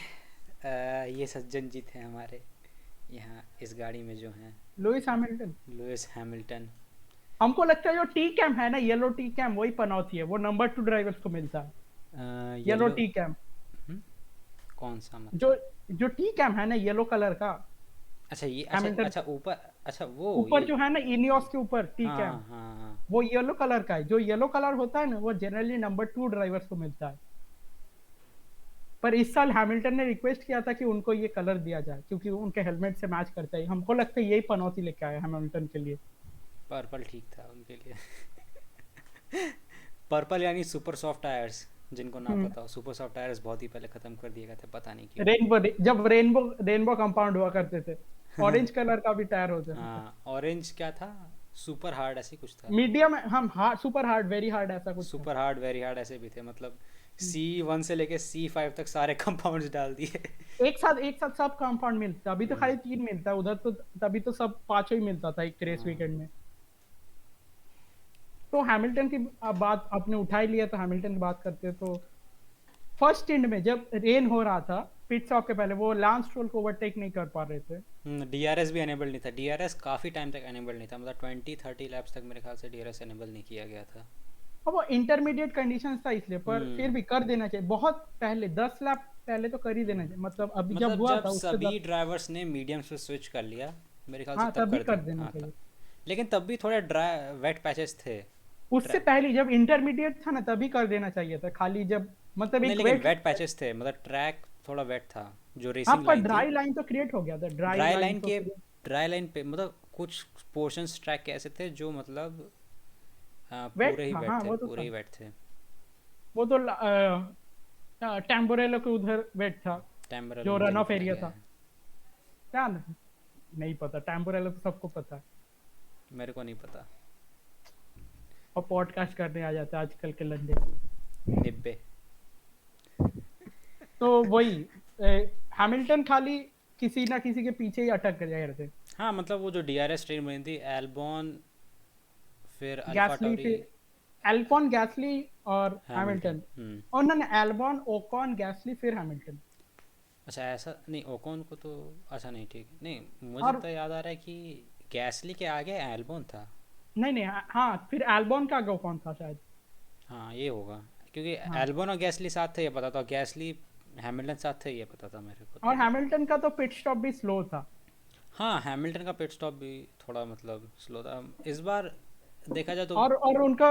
S2: ये सज्जन जी थे हमारे यहाँ इस गाड़ी में जो हैं,
S1: लुइस हैमिल्टन।
S2: Lewis Hamilton.
S1: हमको लगता है जो टी कैम है ना, येलो टी कैम, वही पनौती है, वो नंबर 2 ड्राइवर्स को मिलता है। Yellow
S2: yellow.
S1: T cam.
S2: कौन सा
S1: जो
S2: मतलब?
S1: जो टी कैम है ना येलो कलर का,
S2: अच्छा ये, अच्छा
S1: हैमिल्टन
S2: अच्छा
S1: का
S2: ऊपर, अच्छा वो
S1: ऊपर
S2: ये।
S1: जो है ना, इनियोस के ऊपर टी
S2: हाँ
S1: कैम,
S2: हाँ हाँ।
S1: वो येलो कलर का है। जो येलो कलर होता है ना, वो जनरली नंबर 2 ड्राइवर्स को मिलता है। पर इस साल हैमिल्टन ने रिक्वेस्ट किया था कि उनको ये कलर दिया जाए, क्योंकि उनके हेलमेट से मैच करता है। हमको लगता है यही पनौती लेके आया हैमिल्टन के लिए।
S2: पर्पल ठीक था उनके लिए। पर्पल यानी सुपर सॉफ्ट टायर्स, जिनको ना पता हो, सुपर सॉफ्ट टायर्स बहुत ही पहले ख़त्म कर दिए गए थे, पता नहीं क्यों।
S1: रेनबो, जब रेनबो रेनबो कंपाउंड हुआ करते थे, ऑरेंज कलर का भी टायर होता था।
S2: हाँ, ऑरेंज क्या था, सुपर हार्ड ऐसे कुछ था।
S1: मीडियम, हम hard, super hard, very hard, ऐसा कुछ था।
S2: सुपर हार्ड, वेरी हार्ड ऐसे भी थे, मतलब C1 से लेके C5 तक सारे कंपाउंड्स डाल दिए।
S1: एक साथ सब कंपाउंड मिलता, अभी तो
S2: हम्म,
S1: खाली 3 मिलता है उधर तो। तभी तो सब पांचों ही मिलता था एक रेस
S2: हाँ।
S1: वीकेंड में। तो हैमिल्टन की अब बात आपने उठा ही लिया, तो हैमिल्टन की बात करते हैं। तो फर्स्ट स्टिंट में जब रेन हो रहा था, पिट स्टॉप के पहले, वो लांस स्ट्रोल को ओवरटेक नहीं कर पा रहे थे।
S2: DRS भी अनेबल नहीं था, DRS काफ़ी टाइम तक अनेबल नहीं था, मतलब 20-30 लैप्स तक मेरे ख्याल से DRS अनेबल नहीं किया गया था।
S1: अब वो इंटरमीडिएट कंडीशंस था इसलिए, पर फिर
S2: हम्म।
S1: भी कर देना चाहिए, बहुत पहले 10 लैप पहले तो कर ही देना चाहिए, मतलब अभी जब
S2: मतलब
S1: हुआ
S2: जब
S1: था उससे
S2: सभी
S1: 10।
S2: ड्राइवर्स ने मीडियम से स्विच कर लिया, मेरे ख्याल से
S1: हाँ,
S2: तब
S1: तभी
S2: कर
S1: कर
S2: दिया,
S1: देना
S2: हाँ तब।
S1: चाहिए।
S2: लेकिन तब भी थोड़े ड्राई वेट पैचेस थे।
S1: उससे पहले जब इंटरमीडिएट था ना, तभी कर देना चाहिए था, खाली जब मतलब
S2: नहीं,
S1: एक
S2: लेकिन
S1: वेट।
S2: वेट पैचेस थे, मतलब ट्रैक थोड़ा वेट था, जो
S1: हाँ,
S2: रेसिंग
S1: पर
S2: लाइन थी।
S1: ड्राई लाइन तो क्रिएट हो गया था, ड्राई
S2: ड्राई
S1: लाइन
S2: लाइन
S1: तो
S2: के,
S1: create-
S2: ड्राई लाइन पे मतलब कुछ पोर्शंस ट्रैक के ऐसे थे जो मतलब
S1: वेट
S2: पूरे ही
S1: था,
S2: वेट
S1: हाँ
S2: थे,
S1: वो तो
S2: पूरे
S1: था।
S2: ही वेट थे।
S1: वो तो टैम्बोरेलो के उधर वेट था,
S2: टैम्बरल
S1: जो
S2: मुझे
S1: रन
S2: नहीं
S1: ऑफ
S2: पता
S1: एरिया
S2: क्या
S1: था।
S2: है।
S1: क्या नहीं पता, टैम्बोरेलो तो सबको पता है।
S2: मेरे को नहीं पता।
S1: और पॉडकास्ट करने आ जाता है आजकल के लंदे।
S2: निब्बे।
S1: तो वही हैमिल्टन खाली किसी ना किसी के पीछे ही अटक गए थे।
S2: हाँ मतलब वो जो DRS ट्रेन बनी थी, एल्बॉन, फिर अल्फा
S1: गैसली
S2: टोरी,
S1: फिर एल्कॉन, गैसली और
S2: हैमिल्टन।
S1: हैमिल्टन। और ना एल्बॉन, ओकॉन, गैसली फिर हैमिल्टन।
S2: अच्छा ऐसा नहीं, ओकोन को तो, अच्छा नहीं ठीक है, नहीं मुझे
S1: और
S2: तो याद आ रहा है कि गैसली के आगे एल्बॉन था।
S1: नहीं नहीं, हाँ फिर एल्बॉन का आगे ओकॉन था शायद।
S2: हाँ ये होगा, क्योंकि
S1: हाँ,
S2: एल्बॉन और गैसली साथ थे ये पता था, और गैसली हैमिल्टन साथ थे ये पता था मेरे को
S1: और
S2: तो।
S1: हैमिल्टन का तो पिट स्टॉप भी स्लो था।
S2: हाँ हैमिल्टन का पिट स्टॉप भी थोड़ा मतलब स्लो था इस बार, देखा जाए तो।
S1: और उनका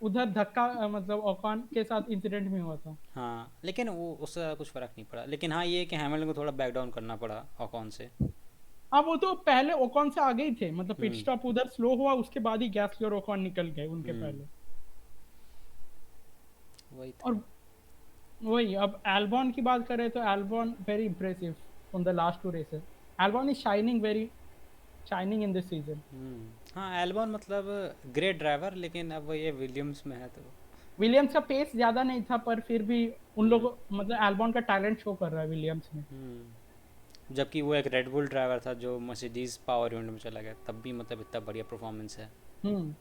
S1: उधर धक्का मतलब ओकॉन के साथ इंसिडेंट में हुआ था।
S2: हाँ लेकिन वो उससे ज़्यादा कुछ फ़र्क नहीं पड़ा, लेकिन हाँ ये है कि हैमिल्टन को थोड़ा बैक डाउन करना पड़ा ओकॉन से।
S1: अब वो तो पहले ओकॉन से आगे ही थे, मतलब पिट
S2: हम्म।
S1: स्टॉप उधर स्लो हुआ, उसके बाद ही गैसली और ओकॉन निकल गए उनके
S2: हम्म।
S1: पहले।
S2: वही था।
S1: और वही, अब एल्बॉन की बात करें तो Albon very impressive from the last two races. Albon is shining very, shining in this season.
S2: हाँ एल्बॉन मतलब ग्रेट ड्राइवर, लेकिन अब वो ये विलियम्स में है तो।
S1: विलियम्स का पेस ज्यादा नहीं था, पर फिर भी उन
S2: हम्म।
S1: लोगों मतलब एल्बॉन का टैलेंट शो कर रहा है विलियम्स में।
S2: जबकि वो एक रेडबुल ड्राइवर था जो मर्सिडीज पावर यूनिट में चला गया, तब भी मतलब इतना बढ़िया परफॉर्मेंस है।
S1: हम्म।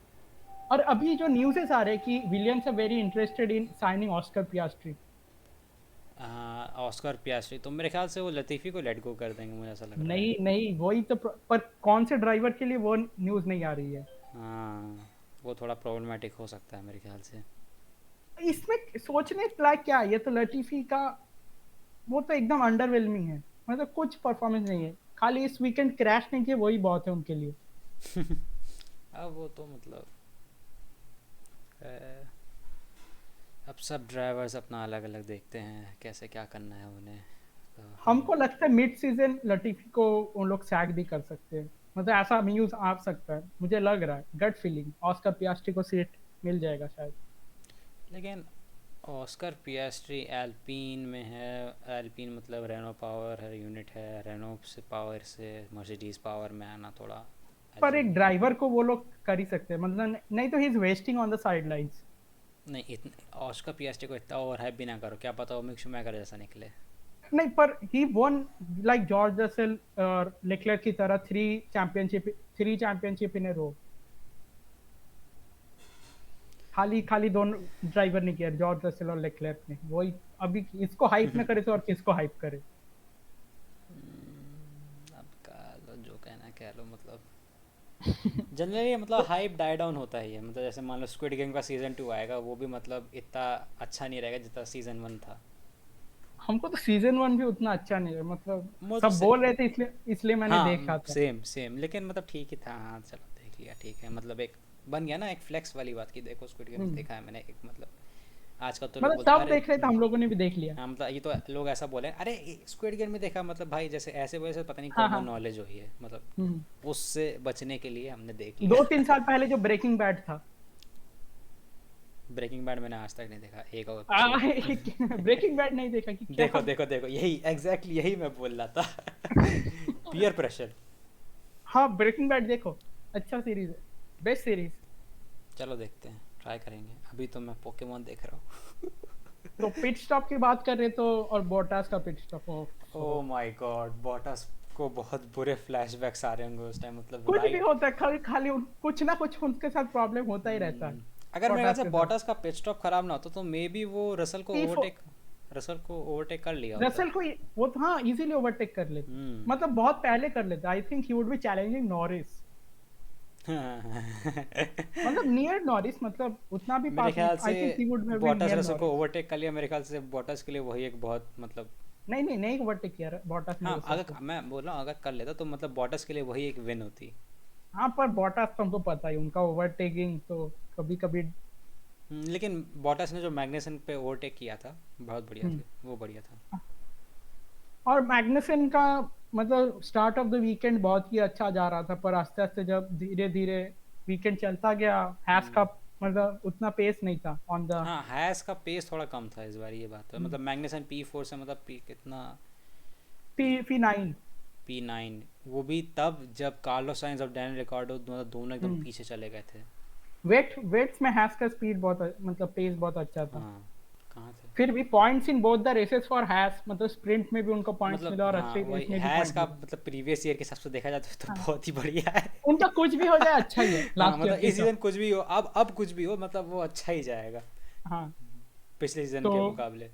S1: और अभी जो न्यूज़ेस आ रहे हैं कि Williams are very interested in signing Oscar Piastri.
S2: Oscar Piastri तो मेरे ख्याल से वो लतीफ़ी को लेट गो कर देंगे, मुझे ऐसा लग रहा है।
S1: नहीं नहीं, वही तो पर कौन से ड्राइवर के लिए वो न्यूज़ नहीं आ रही है।
S2: हाँ वो थोड़ा प्रॉब्लमेटिक हो सकता है मेरे ख्याल से।
S1: इसमें सोचने लायक क्या है, ये तो लतीफी का वो तो एकदम अंडरवेलमिंग है। मतलब कुछ परफॉर्मेंस नहीं है, खाली इस वीकेंड क्रैश नहीं किए वही बहुत है उनके लिए।
S2: अब वो तो मतलब अ, अब सब ड्राइवर्स अपना अलग अलग देखते हैं कैसे क्या करना है उन्हें, तो हम।
S1: हमको लगता है मिड सीजन लतीफी को उन लोग सैक भी कर सकते हैं। मतलब ऐसा न्यूज़ आ सकता है, मुझे लग रहा है, गट फीलिंग ऑस्कर पियास्ट्री को सीट मिल जाएगा शायद।
S2: लेकिन ऑस्कर पियास्ट्री एल्पीन में है, एल्पीन मतलब रेनो पावर है यूनिट है, रेनो से पावर से मर्सिडीज पावर में आना थोड़ा
S1: पर
S2: अजीब
S1: एक
S2: है।
S1: ड्राइवर को वो लोग कर ही सकते हैं, मतलब नहीं तो he is wasting on the side lines.
S2: नहीं इतने ऑस्कर पियास्ट्री को इतना ओवर हाइप भी ना करो, क्या पता वो मिक शूमैकर जैसा निकले।
S1: नहीं, पर ही वन लाइक जॉर्ज रसेल और लेक्लर्क की तरह थ्री चैंपियनशिप इन ए रो। खाली खाली दोनों ड्राइवर ने किया, जॉर्ज रसेल और लेक्लर्क ने। वही, अभी इसको हाइप ना करे तो और किसको हाइप करे।
S2: अब का जो कहना है कह लो, मतलब जनरली मतलब हाइप डाई डाउन होता ही है, मतलब जैसे मान लो स्क्विड गेम का सीज़न 2 आएगा, वो भी मतलब इतना अच्छा नहीं रहेगा जितना सीज़न 1 था।
S1: हमको तो सीजन वन भी उतना अच्छा नहीं है, मतलब
S2: वो तो
S1: सब बोल रहे थे इसलिए मैंने देखा
S2: हाँ
S1: था।
S2: सेम सेम, लेकिन मतलब ठीक ही था, हाँ चलो देख लिया ठीक है, मतलब एक बन गया ना एक फ्लेक्स वाली बात की, देखो स्क्विड गेम्स
S1: हम्म।
S2: देखा है मैंने, एक मतलब आजकल तो लोग
S1: मतलब
S2: बोलते हैं
S1: सब
S2: अरे
S1: देख रहे थे, हम लोगों ने भी देख लिया।
S2: हाँ मतलब ये तो लोग ऐसा बोले अरे स्क्विड गेम में देखा, मतलब भाई जैसे ऐसे वजह से पता नहीं
S1: हाँ
S2: कौन कौन
S1: हाँ।
S2: नॉलेज हुई है, मतलब
S1: हम्म।
S2: उससे बचने के लिए हमने देख
S1: दो
S2: लिया।
S1: तीन साल पहले जो ब्रेकिंग बैड था।
S2: ब्रेकिंग बैड मैंने आज तक नहीं देखा एक और एपिसोड।
S1: ब्रेकिंग बैड नहीं देखा कि क्या।
S2: देखो देखो देखो, यही एग्जैक्टली यही मैं बोल रहा था। Peer pressure.
S1: हाँ, ब्रेकिंग बैड देखो, अच्छा सीरीज है, बेस्ट सीरीज।
S2: चलो देखते हैं, ट्राई करेंगे, अभी तो मैं पोकेमोन देख रहा हूँ।
S1: तो पिट स्टॉप की बात कर रहे तो, और बोटास का पिट स्टॉप हो,
S2: ओ माय गॉड, बॉटस को बहुत बुरे फ्लैशबैक्स आ रहे होंगे उस टाइम, मतलब
S1: कुछ भी
S2: राइट।
S1: होता है, खाली खाली कुछ ना कुछ उनके साथ प्रॉब्लम होता ही रहता है
S2: अगर मेरे ख्याल
S1: बोटास
S2: से
S1: के साथ।
S2: बॉटस का पिट स्टॉप खराब ना होता तो मे बी वो
S1: P4
S2: रसल को ओवरटेक कर लिया होता।
S1: रसेल को वो तो हाँ इजीली ओवरटेक कर लेते,
S2: हम्म।
S1: मतलब बहुत पहले कर लेते। I think he would be challenging Norris, मतलब नियर नॉरिस, मतलब उतना भी
S2: मेरे
S1: पास नहीं।
S2: ख्याल से
S1: I think he would have been
S2: Bottas
S1: near
S2: Russell को
S1: नॉरिस।
S2: ओवरटेक कर लिया, मेरे ख्याल से बॉटस के लिए वही एक बहुत मतलब।
S1: नहीं नहीं नहीं, ओवरटेक किया बोटास ने
S2: हाँ
S1: रसेल को।
S2: अगर मैं बोल रहा हूँ अगर कर लेता तो मतलब बॉटस के लिए वही एक विन होती।
S1: हाँ, पर बोटास तो हमको पता ही उनका ओवरटेकिंग तो कभी कभी।
S2: लेकिन बॉटस ने जो मैग्नेसन पे ओवरटेक किया था बहुत बढ़िया था, वो बढ़िया था।
S1: और मैग्नुसन का मतलब स्टार्ट ऑफ द वीकेंड बहुत ही अच्छा जा रहा था, पर आस्ते आस्ते जब धीरे धीरे वीकेंड चलता गया, हैस का मतलब उतना पेस नहीं था ऑन द।
S2: हाँ हैस का पेस थोड़ा कम था इस बार, ये बात है, मतलब मैग्नेसन P4 से मतलब पी कितना,
S1: P9।
S2: P9, वो भी तब जब कार्लोस साइंस और डैनियल रिकार्डो दोनों एकदम पीछे चले गए थे।
S1: वेट्स में हैस का स्पीड बहुत मतलब पेस बहुत अच्छा था।
S2: हाँ कहाँ थे।
S1: फिर भी points in both the races for Haas, मतलब स्प्रिंट में भी उनको पॉइंट्स
S2: मतलब
S1: मिला और
S2: हाँ
S1: अच्छी
S2: वही
S1: रेस में भी
S2: हैज़
S1: पॉइंट
S2: का
S1: मिला।
S2: मतलब प्रीवियस ईयर के हिसाब से देखा जाए तो
S1: हाँ,
S2: बहुत ही बढ़िया है।
S1: उनका कुछ भी हो जाए अच्छा ही है
S2: हाँ
S1: लास्ट ईयर
S2: मतलब
S1: के
S2: इस
S1: हिसाब।
S2: सीज़न कुछ भी हो, अब कुछ भी हो, मतलब वो अच्छा ही जाएगा
S1: हाँ
S2: पिछले सीज़न
S1: तो,
S2: के मुकाबले।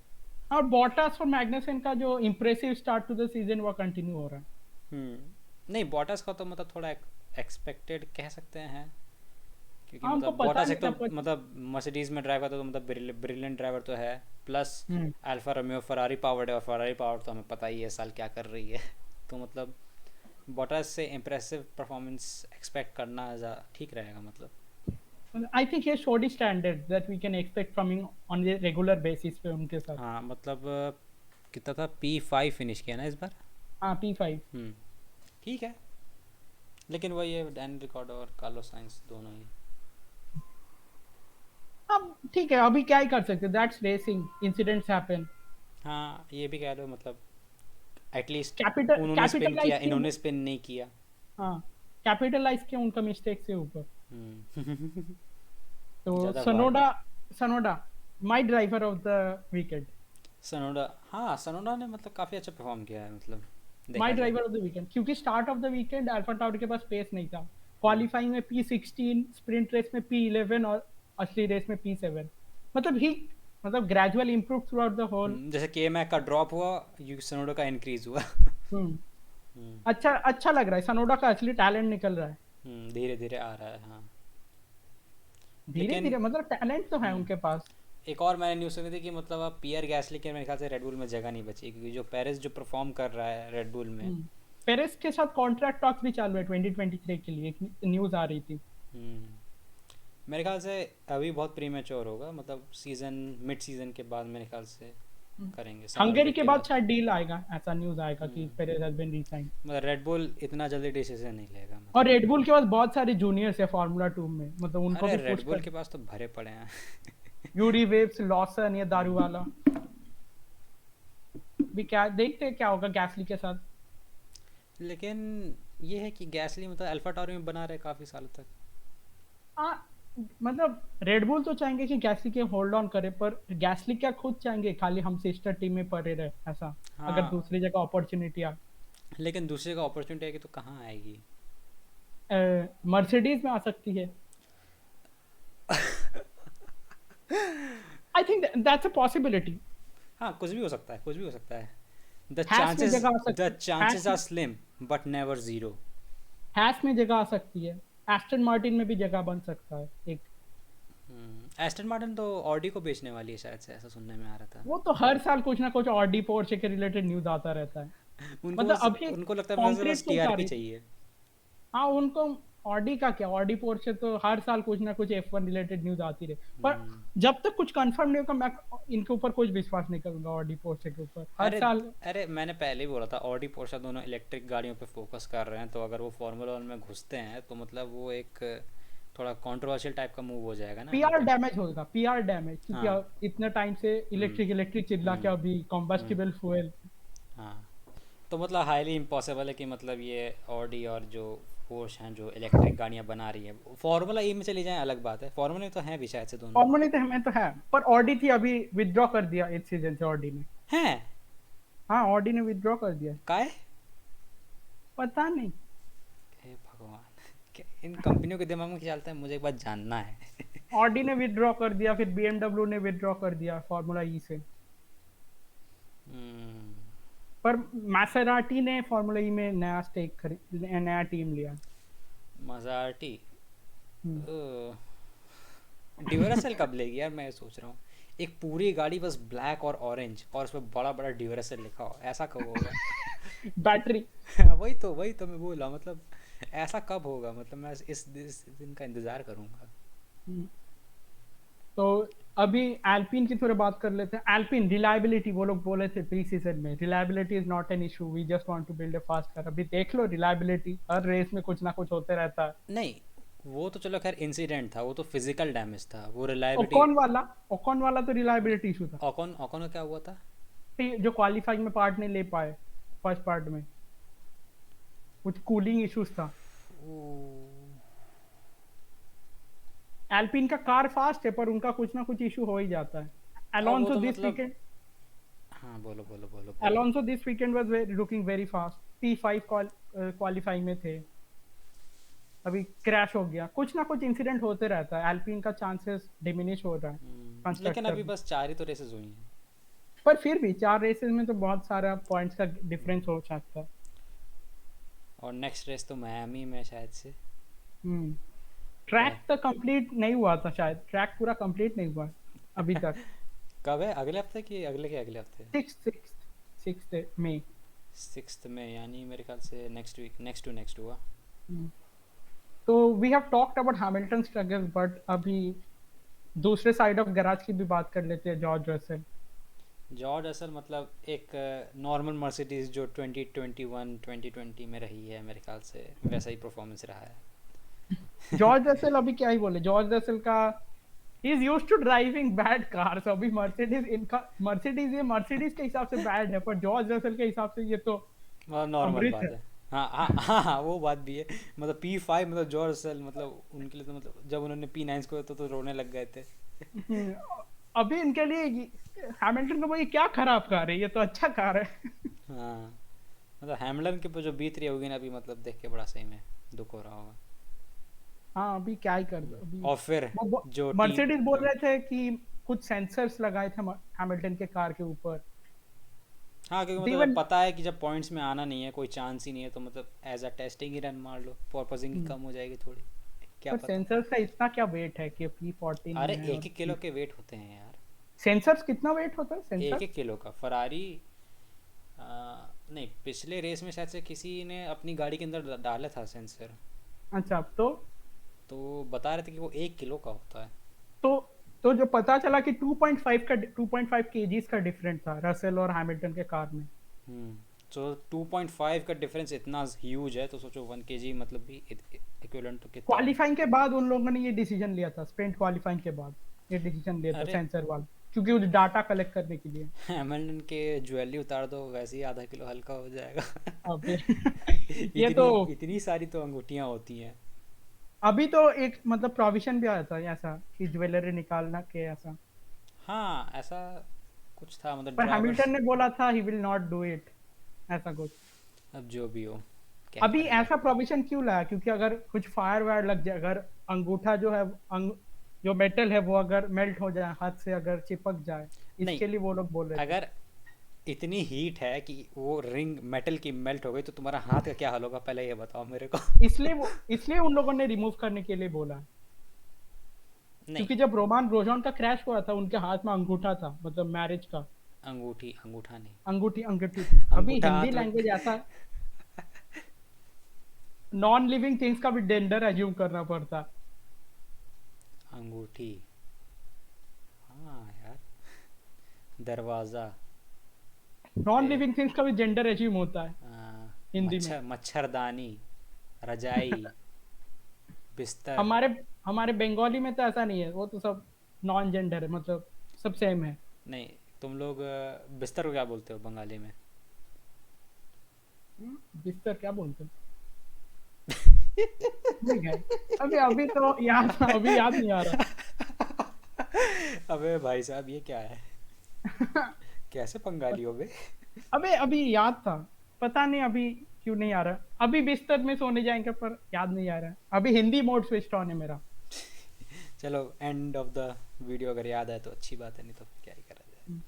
S1: और बॉटास और मैग्नसन का जो impressive start to the season वो कंटिन्यू हो रहा है।
S2: नहीं बॉटस का तो मतलब थोड़ा एक्सपेक्टेड कह सकते हैं, क्योंकि
S1: हाँ उनको
S2: मतलब
S1: पता
S2: बॉटस
S1: नहीं
S2: एक
S1: था
S2: तो
S1: पर।
S2: मतलब मर्सिडीज में ड्राइव करता तो मतलब ब्रिलियंट ड्राइवर तो है, प्लस
S1: हम्म।
S2: अल्फा रोमियो फरारी पावर्ड है, और फरारी पावर्ड तो हमें पता ही है साल क्या कर रही है। तो मतलब बॉटस से इम्प्रेसिव परफॉर्मेंस एक्सपेक्ट करना ठीक रहेगा मतलब।
S1: आई थिंक ये shoddy standard that we can expect from on a regular basis पे उनके साथ।
S2: हाँ मतलब कितना था, P5 फिनिश किया ना इस बार।
S1: हाँ P5।
S2: हम्म ठीक है, लेकिन वही है डैन रिकॉर्ड और कार्लोस साइंस दोनों ही।
S1: अब ठीक है, अभी क्या ही कर सकते, दैट्स रेसिंग, इंसिडेंट्स हैपन।
S2: हाँ ये भी कह लो मतलब एटलीस्ट उन्होंने स्पिन
S1: कैपिटलाइज
S2: किया,
S1: किए
S2: इन्होंने स्पिन नहीं किया।
S1: हाँ कैपिटलाइज किए उनका मिस्टेक से ऊपर।
S2: हम्म।
S1: तो
S2: ज़्यादा वार।
S1: Tsunoda, Tsunoda my driver of the weekend.
S2: Tsunoda, हाँ सनोडा ने मतलब काफ़ी अच्छा परफॉर्म किया है मतलब
S1: माय
S2: देखा जाए।
S1: ड्राइवर ऑफ द वीकेंड क्योंकि start of the weekend alpha tower के पास स्पेस नहीं था।
S2: हम्म,
S1: क्वालिफाइंग में P16, स्प्रिंट रेस में P11 और असली रेस में P7। मतलब ही, मतलब gradual improve throughout the whole.
S2: जैसे के मैक का ड्रॉप हुआ, यू सनोडा का इंक्रीज हुआ।
S1: हम्म।
S2: हम्म,
S1: अच्छा अच्छा लग रहा है, सनोडा का असली टैलेंट निकल रहा है।
S2: धीरे धीरे आ रहा है हाँ।
S1: धीरे
S2: लेकिन
S1: धीरे, मतलब टैलेंट तो है
S2: हम्म,
S1: उनके पास।
S2: एक और मैंने न्यूज़ सुनी थी कि मतलब अब पियर गैसली के मेरे ख्याल से रेडबुल में जगह नहीं बची, क्योंकि जो पेरिस जो परफॉर्म कर रहा है रेडबुल में।
S1: पेरेस के साथ कॉन्ट्रैक्ट टॉक्स भी चालू है 2023 के लिए, एक न्यूज आ रही थी।
S2: हम्म, मेरे ख्याल से अभी बहुत प्रीमेच्योर होगा, मतलब सीज़न मिड सीज़न के बाद मेरे ख्याल से करेंगे, समर
S1: हंगरी
S2: ब्रेक
S1: के
S2: के
S1: बाद
S2: बाद।
S1: शायद डील आएगा, ऐसा न्यूज आएगा कि
S2: हम्म,
S1: पेरेस हैज बीन रिसाइंड।
S2: मतलब रेडबुल इतना जल्दी डिसीजन नहीं लेगा
S1: और
S2: मतलब।
S1: रेडबुल के पास बहुत सारे जूनियर्स है फार्मूला 2 में, मतलब उनको
S2: अरे
S1: भी पुश
S2: रेडबुल
S1: कर।
S2: के पास तो भरे पड़े हैं।
S1: यूरी वेव्स, लॉसन, ये दारू वाला भी, क्या देखते हैं क्या होगा गैसली के साथ।
S2: लेकिन ये है कि गैसली मतलब अल्फा टॉरी में बना रहे काफ़ी सालों तक।
S1: आ, मतलब रेडबुल तो चाहेंगे कि गैसली के होल्ड ऑन करे, पर गैसली क्या खुद चाहेंगे खाली हम सिस्टर टीम में पड़े रहे ऐसा, अगर
S2: हाँ
S1: दूसरी जगह अपॉर्चुनिटी आ।
S2: लेकिन दूसरी जगह अपॉर्चुनिटी आएगी तो कहाँ आएगी।
S1: मर्सिडीज में आ सकती है। I think that's a possibility.
S2: हाँ कुछ भी हो सकता है, कुछ भी हो सकता है। द
S1: हैश में
S2: चांसेस
S1: जगह आ
S2: द
S1: सकती है,
S2: chances are slim but never zero.
S1: Haas में जगह आ सकती है। एस्टन मार्टिन में भी जगह बन सकता है एक।
S2: एस्टन मार्टिन तो ऑडी को बेचने वाली है शायद से, ऐसा सुनने में आ रहा था।
S1: वो तो हर साल कुछ ना कुछ ऑडी पोर्शे के रिलेटेड न्यूज आता रहता है।
S2: उनको
S1: मतलब
S2: बस,
S1: अभी
S2: उनको लगता है बस
S1: कॉन्क्रीट तो आ
S2: टीआरपी
S1: रही थी।
S2: चाहिए।
S1: हाँ उनको, ऑडी का क्या, ऑडी पोर्शे तो हर साल कुछ ना कुछ F1 रिलेटेड न्यूज आती रहे, पर
S2: हम्म,
S1: जब तक कुछ कंफर्म नहीं होगा मैं इनके ऊपर कुछ विश्वास नहीं करूंगा, ऑडी पोर्शे के ऊपर हर
S2: अरे
S1: साल।
S2: अरे मैंने पहले ही बोला था ऑडी पोर्शा दोनों इलेक्ट्रिक गाड़ियों पे फोकस कर रहे हैं, तो अगर वो फार्मूला वन में घुसते हैं तो मतलब वो एक थोड़ा कंट्रोवर्शियल टाइप का मूव हो जाएगा ना
S1: पीआर
S2: मतलब।
S1: डैमेज होगा, पीआर डैमेज, क्योंकि
S2: हाँ।
S1: इतने टाइम से
S2: हम्म
S1: इलेक्ट्रिक इलेक्ट्रिक चिल्ला के
S2: हम्म
S1: अभी
S2: हम्म
S1: कॉम्बस्टिबल फ्यूल।
S2: हाँ तो मतलब हाईली इम्पॉसिबल है कि मतलब ये ऑडी और जो पोर्श हैं जो इलेक्ट्रिक गाड़ियाँ बना रही है फार्मूला ई में चली जाएं अलग बात है, फार्मूला में तो हैं भी शायद से दोनों।
S1: कॉमन तो हमें तो है, पर ऑडी थी अभी विथड्रॉ कर दिया इस सीजन से ऑडी ने।
S2: हैं
S1: हाँ ऑडी ने विथड्रॉ कर दिया।
S2: काय।
S1: पता नहीं।
S2: हे भगवान, इन कंपनियों के दिमाग में क्या चलता है मुझे एक बात जानना है।
S1: ऑडी ने विथड्रॉ कर दिया, फिर BMW ने विथड्रॉ कर दिया फार्मूला ई से।
S2: हम्म,
S1: पर मैसेराटी ने फार्मूला ई में नया स्टेक खरीद, नया टीम लिया।
S2: मजार्टी।
S1: हम्म।
S2: ड्यूरासेल कब लेगी यार, मैं सोच रहा हूँ एक पूरी गाड़ी बस ब्लैक और ऑरेंज और उसमें बड़ा बड़ा ड्यूरासेल लिखा हो, ऐसा कब होगा।
S1: बैटरी।
S2: वही तो मैं बोला मतलब ऐसा कब होगा, मतलब मैं इस दिन का इंतज़ार करूँगा।
S1: तो अभी एल्पिन की थोड़ी बात कर लेते हैं। एल्पिन रिलायबिलिटी, वो लोग बोले थे प्री सीजन में reliability is not an issue, we just want to build a fast car. अभी देख लो रिलायबिलिटी, हर रेस में कुछ ना कुछ होते रहता है।
S2: नहीं वो तो चलो खैर इंसिडेंट था, वो तो फिजिकल डैमेज था, वो रिलायबिलिटी।
S1: ओकॉन वाला तो रिलायबिलिटी इशू था।
S2: ऑकन ऑकन का क्या हुआ था।
S1: जो क्वालिफाइंग में पार्ट नहीं ले पाए फर्स्ट पार्ट में, कुछ कूलिंग इश्यूज था। एल्पिन का कार फास्ट है, पर उनका कुछ ना कुछ इशू हो ही जाता है।
S2: अब वो
S1: Alonso
S2: तो
S1: this
S2: मतलब,
S1: weekend,
S2: हाँ बोलो बोलो बोलो बोलो।
S1: Alonso this weekend was looking very fast. P5 qualifying में थे, अभी क्रैश हो गया। कुछ ना कुछ इंसिडेंट होते रहता है, एल्पिन का चांसेस डिमिनिश हो रहा है
S2: लेकिन
S1: कंस्ट्रक्टर
S2: अभी
S1: में।
S2: बस 4 ही तो रेसेस हुई हैं।
S1: पर फिर भी 4 रेसेस में तो बहुत सारा पॉइंट्स का डिफरेंस हो सकता है।
S2: और नेक्स्ट रेस तो मियामी में शायद से।
S1: हम्म।
S2: क्या
S1: ट्रैक तो कंप्लीट नहीं हुआ था शायद, ट्रैक पूरा कंप्लीट नहीं हुआ अभी तक।
S2: कब है, अगले हफ्ते कि अगले के अगले हफ्ते?
S1: सिक्स सिक्स में।
S2: 6 में, यानी मेरे ख्याल से next week, next to next हुआ।
S1: तो we have talked about Hamilton struggle, but अभी दूसरे साइड ऑफ गैराज की भी बात कर लेते हैं, जॉर्ज रसेल।
S2: जॉर्ज असल मतलब एक नॉर्मल मर्सिडीज जो 2021 2020 में रही है, मेरे ख्याल से वैसा ही परफॉर्मेंस रहा है।
S1: जॉर्ज रसेल अभी क्या ही बोले, जॉर्ज रसेल का he is used to driving bad cars. अभी मर्सिडीज इनका, मर्सिडीज ये मर्सिडीज के हिसाब से बैड है, पर जॉर्ज रसेल के हिसाब से ये तो
S2: मतलब नॉर्मल
S1: अमृत
S2: बात
S1: है।
S2: है। हाँ हाँ हाँ हाँ, वो बात भी है। मतलब P5 मतलब जॉर्ज रसेल, मतलब उनके लिए तो मतलब जब उन्होंने P9 को तो रोने लग गए थे।
S1: हम्म, अभी इनके लिए हैमिल्टन को भाई क्या खराब कार है, ये तो अच्छा कार है।
S2: हाँ, मतलब हैमलन के ऊपर जो बीत रही होगी ना अभी, मतलब देख के बड़ा सही में दुख हो रहा होगा।
S1: हाँ अभी क्या ही कर दो अभी।
S2: और फिर
S1: वो
S2: जो टीम,
S1: मर्सिडीज बोल रहे थे कि कुछ सेंसर्स लगाए थे हैमिल्टन के कार के ऊपर।
S2: हाँ क्योंकि मतलब जब
S1: इवन
S2: पता है कि जब पॉइंट्स में आना नहीं है, कोई चांस ही नहीं है, तो मतलब एज अ टेस्टिंग ही रन मार लो, पर्पजिंग कम हो जाएगी थोड़ी, क्या
S1: पर
S2: पता।
S1: सेंसर्स का इतना क्या वेट है कि P14
S2: अरे
S1: में है?
S2: एक
S1: और
S2: एक किलो के वेट होते हैं यार।
S1: सेंसर्स कितना वेट होता है
S2: एक
S1: सेंसर?
S2: एक किलो का फरारी, नहीं पिछले रेस में शायद से किसी ने अपनी गाड़ी के अंदर डाला था सेंसर,
S1: अच्छा, तो
S2: तो बता रहे थे कि वो 1 किलो का होता है।
S1: तो तो जो पता चला कि 2.5 केजीज का डिफरेंस था रसेल और हैमिल्टन के कार में।
S2: हम्म, तो 2.5 का डिफरेंस इतना ह्यूज है, तो सोचो 1 kg मतलब भी इक्विवेलेंट तो कितना होगा।
S1: क्वालिफाइंग के बाद उन लोगों ने ये डिसीजन लिया था, स्प्रिंट क्वालिफाइंग के बाद ये डिसीजन लिया था
S2: अरे
S1: सेंसर वाला, क्योंकि उस डाटा कलेक्ट करने के लिए।
S2: हैमिल्टन के ज्वेलरी उतार दो, वैसे ही आधा किलो हल्का हो जाएगा।
S1: अबे ये तो
S2: इतनी इतनी सारी तो अंगूठियां होती हैं।
S1: अभी तो एक मतलब प्रोविजन भी आया था ऐसा कि ज्वेलरी निकालना के ऐसा।
S2: हाँ ऐसा कुछ था, मतलब
S1: पर
S2: ड्राइवर्स।
S1: हैमिल्टन ने बोला था he will not do it, ऐसा कुछ।
S2: अब जो भी हो, क्या
S1: अभी
S2: कर ले।
S1: ऐसा प्रोविजन क्यों लाया, क्योंकि अगर कुछ फायर वायर लग जाए, अगर अंगूठा जो है जो मेटल है वो अगर मेल्ट हो जाए, हाथ से अगर चिपक जाए,
S2: नहीं,
S1: इसके लिए वो लोग बोल रहे थे।
S2: अगर इतनी हीट है कि वो रिंग मेटल की मेल्ट हो गई, तो तुम्हारा हाथ का क्या हाल होगा, पहले ये बताओ मेरे को।
S1: इसलिए उन लोगों ने रिमूव करने के लिए बोला,
S2: नहीं,
S1: क्योंकि जब रोमान ग्रोजॉन का क्रैश हुआ था उनके हाथ में अंगूठा था, मतलब मैरिज का।
S2: अंगूठी, अंगूठा नहीं।
S1: अंगूठी अंगूठी थी। अभी
S2: अंगूठा
S1: हिंदी
S2: हाथ में।
S1: लैंग्वेज ऐसा, नॉन लिविंग थिंग्स का भी जेंडर एज्यूम करना पड़ता।
S2: अंगूठी, हाँ यार, दरवाज़ा,
S1: नॉन
S2: फिर
S1: लिविंग थिंग्स का भी जेंडर एज्यूम होता है हिंदी में।
S2: मच्छरदानी, रजाई, बिस्तर।
S1: हमारे हमारे बंगाली में तो ऐसा नहीं है, वो तो सब नॉन जेंडर है, मतलब सब सेम है।
S2: नहीं, तुम लोग बिस्तर को क्या बोलते हो बंगाली में?
S1: बिस्तर क्या बोलते हैं? ठीक है, अभी अभी तो याद, अभी याद नहीं आ
S2: अबे भाई साहब ये क्या है,
S1: रहा।
S2: कैसे बंगाली हो बे।
S1: अबे अभी याद था, पता नहीं अभी क्यों नहीं आ रहा। अभी बिस्तर में सोने जाएंगे पर याद नहीं आ रहा है। अभी हिंदी मोड स्विच ऑन है मेरा।
S2: चलो एंड ऑफ द वीडियो अगर याद आए तो अच्छी बात है, नहीं तो फिर क्या ही करा जाए।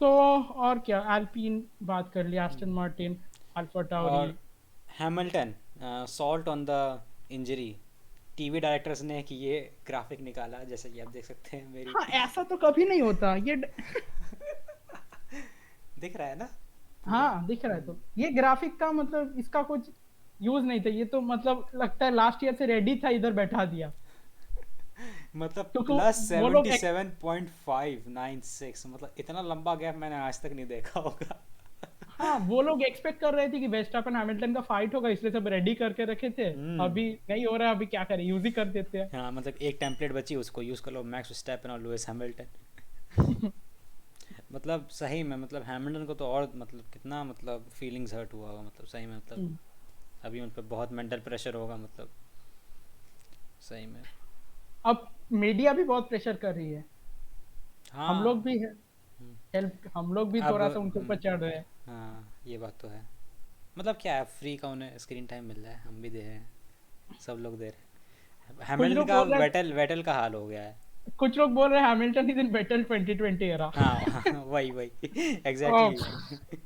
S1: तो और क्या, एल्पिन बात कर लिया, एस्टन मार्टिन, अल्फा टाउरी।
S2: और Hamilton, salt on the injury, TV directors ने कि ये ग्राफिक निकाला, जैसे कि आप देख सकते हैं मेरी।
S1: हाँ ऐसा तो कभी नहीं होता ये
S2: दिख रहा है ना पूरा।
S1: हाँ दिख रहा है, तो ये ग्राफिक का मतलब इसका कुछ यूज नहीं था, ये तो मतलब लगता है लास्ट ईयर से रेडी था, इधर बैठा दिया।
S2: मतलब
S1: क्योंकि
S2: प्लस
S1: वो लोग
S2: 77.596, मतलब इतना लंबा गैप मैंने आज तक नहीं देखा होगा।
S1: हाँ वो लोग एक्सपेक्ट कर रहे थे कि वेस्टापेन हैमिल्टन का फाइट होगा, इसलिए सब रेडी करके रखे थे।
S2: हम्म।
S1: अभी नहीं हो रहा है, अभी क्या करें, यूज ही कर देते हैं।
S2: हाँ मतलब एक टेम्पलेट बची, उसको यूज़ कर लो, मैक्स वर्स्टैपेन और लुइस हैमिल्टन। मतलब सही में, मतलब हैमिल्टन को तो और मतलब कितना मतलब फीलिंग्स हर्ट हुआ होगा, मतलब सही में, मतलब अभी उन पर बहुत मेंटल प्रेशर होगा, मतलब सही में।
S1: अब मीडिया भी बहुत प्रेशर कर रही है। हम लोग
S2: हाँ।
S1: भी
S2: हम्म,
S1: हेल्प, हम लोग भी
S2: अब
S1: थोड़ा सा उनके ऊपर चढ़ रहे हैं।
S2: हाँ ये बात तो है। मतलब क्या है, फ्री का उन्हें स्क्रीन टाइम मिल रहा है, हम भी दे रहे हैं, सब लोग दे रहे हैं।
S1: कुछ
S2: हैमिल्टन
S1: लोग
S2: का
S1: बोल रहे
S2: वेटल वेटल का हाल हो गया है।
S1: कुछ लोग बोल रहे हैं Hamilton is in better 2020 era.
S2: हाँ वही वही
S1: और
S2: एग्जैक्टली।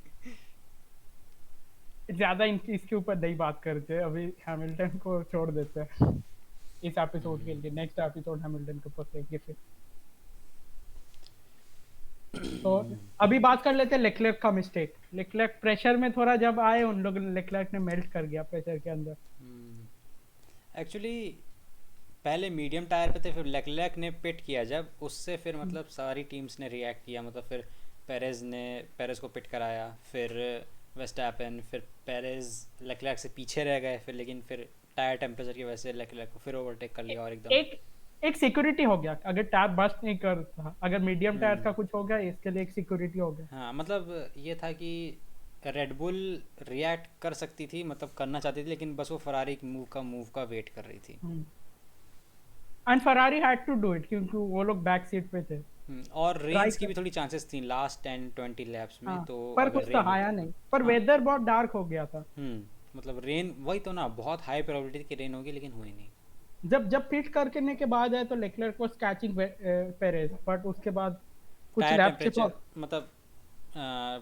S1: ज्यादा इसके ऊपर नहीं बात करते, अभी हैमिल्टन को छोड़ देते हैं इस एपिसोड के लिए। नेक्स्ट एपिसोड हैमिल्टन के ऊपर देंगे फिर। तो अभी बात कर लेते हैं लेक्लेर्क का मिस्टेक। लेक्लेर्क प्रेशर में थोड़ा जब आए उन लोग, लेक्लेर्क ने मेल्ट कर गया प्रेशर के अंदर।
S2: एक्चुअली पहले मीडियम टायर पे थे, फिर लेक्लेर्क ने पिट किया जब, उससे फिर मतलब सारी टीम्स ने रिएक्ट किया, मतलब फिर पेरेज को पिट कराया, फिर वेस्टैपन, फिर पेरेज लेक्लेर्क से पीछे रह गए, फिर लेकिन फिर टायर टेम्परेचर की वजह से लेक्लेर्क को फिर ओवरटेक कर लिया और एकदम।
S1: एक एक सिक्योरिटी हो गया, अगर टायर बस्ट नहीं करता, अगर मीडियम टायर का
S2: हम्म।
S1: कुछ हो गया इसके लिए एक सिक्योरिटी हो गया।
S2: हाँ मतलब ये था कि रेडबुल रिएक्ट कर सकती थी, मतलब करना चाहती थी, लेकिन बस वो फरारी के मूव का वेट कर रही थी।
S1: And Ferrari had to do it क्योंकि वो लोग बैक सीट पे थे।
S2: और
S1: ट्राई
S2: रेन्स की
S1: कर,
S2: भी थोड़ी चांसेस थी लास्ट 10-20 लैप्स में,
S1: हाँ,
S2: तो
S1: पर
S2: अगर
S1: कुछ तो
S2: रेन
S1: आया
S2: होता।
S1: नहीं, पर
S2: हाँ।
S1: वेदर बहुत डार्क हो गया था।
S2: मतलब रेन, वही तो ना, बहुत हाई प्रोबेबिलिटी थी कि रेन होगी, लेकिन हुई नहीं।
S1: जब जब पिट करने के बाद आए तो Leclerc was catching Perez, but उसके बाद कुछ
S2: टायर
S1: लैप्स के
S2: टेम्परेचर,
S1: बाद।
S2: मतलब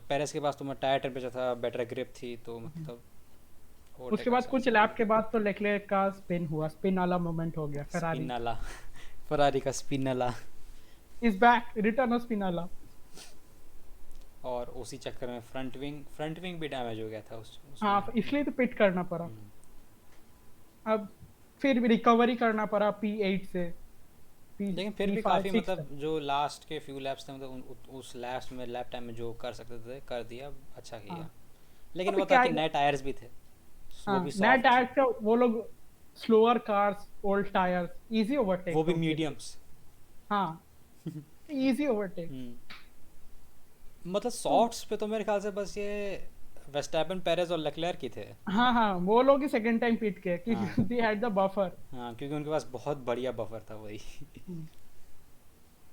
S2: पेरेस के पास तो मैं टायर टेम्परेचर था, बेटर ग्रिप थी, तो मतलब
S1: उसके
S2: ओवरटेक
S1: बाद
S2: आसान
S1: कुछ
S2: से
S1: लैप
S2: किया।
S1: के बाद तो लेक्लर्क का स्पिन हुआ, स्पिन वाला मोमेंट हो गया।
S2: स्पिन
S1: फरारी
S2: नाला फरारी का स्पिन नाला।
S1: Is back, return off spin वाला।
S2: और उसी चक्कर में फ्रंट विंग भी डैमेज हो गया था उसमें।
S1: हाँ, इसलिए तो पिट करना पड़ा।
S2: हम्म,
S1: अब फिर रिकवरी करना पड़ा P8 से, पी
S2: लेकिन फिर
S1: पी
S2: भी
S1: फाइव
S2: काफ़ी,
S1: सिक्स तक।
S2: मतलब जो लास्ट के फ्यू लैप्स थे, मतलब उस लैप्स में लैप टाइम में जो कर सकते थे कर दिया, अच्छा
S1: हाँ,
S2: किया। लेकिन
S1: अब
S2: वो था
S1: क्या
S2: कि
S1: ही।
S2: नए टायर्स भी थे, वो
S1: हाँ,
S2: भी
S1: नया
S2: सॉफ्ट।
S1: टायर का वो लोग, slower cars, old tyres, easy
S2: वो
S1: ओवरटेक
S2: भी
S1: तो उनके लिए।
S2: मीडियम्स।
S1: हाँ, इजी ओवरटेक।
S2: मतलब
S1: तो
S2: सॉफ्ट्स पे तो मेरे ख्याल से बस ये वेस्टैपन, पेरेज और लेक्लेयर की थे।
S1: हाँ हाँ, वो लोग ही सेकंड टाइम पीट के,
S2: हाँ।
S1: क्योंकि दे हैड द बफर।
S2: हाँ क्योंकि उनके पास बहुत बढ़िया बफर था वही।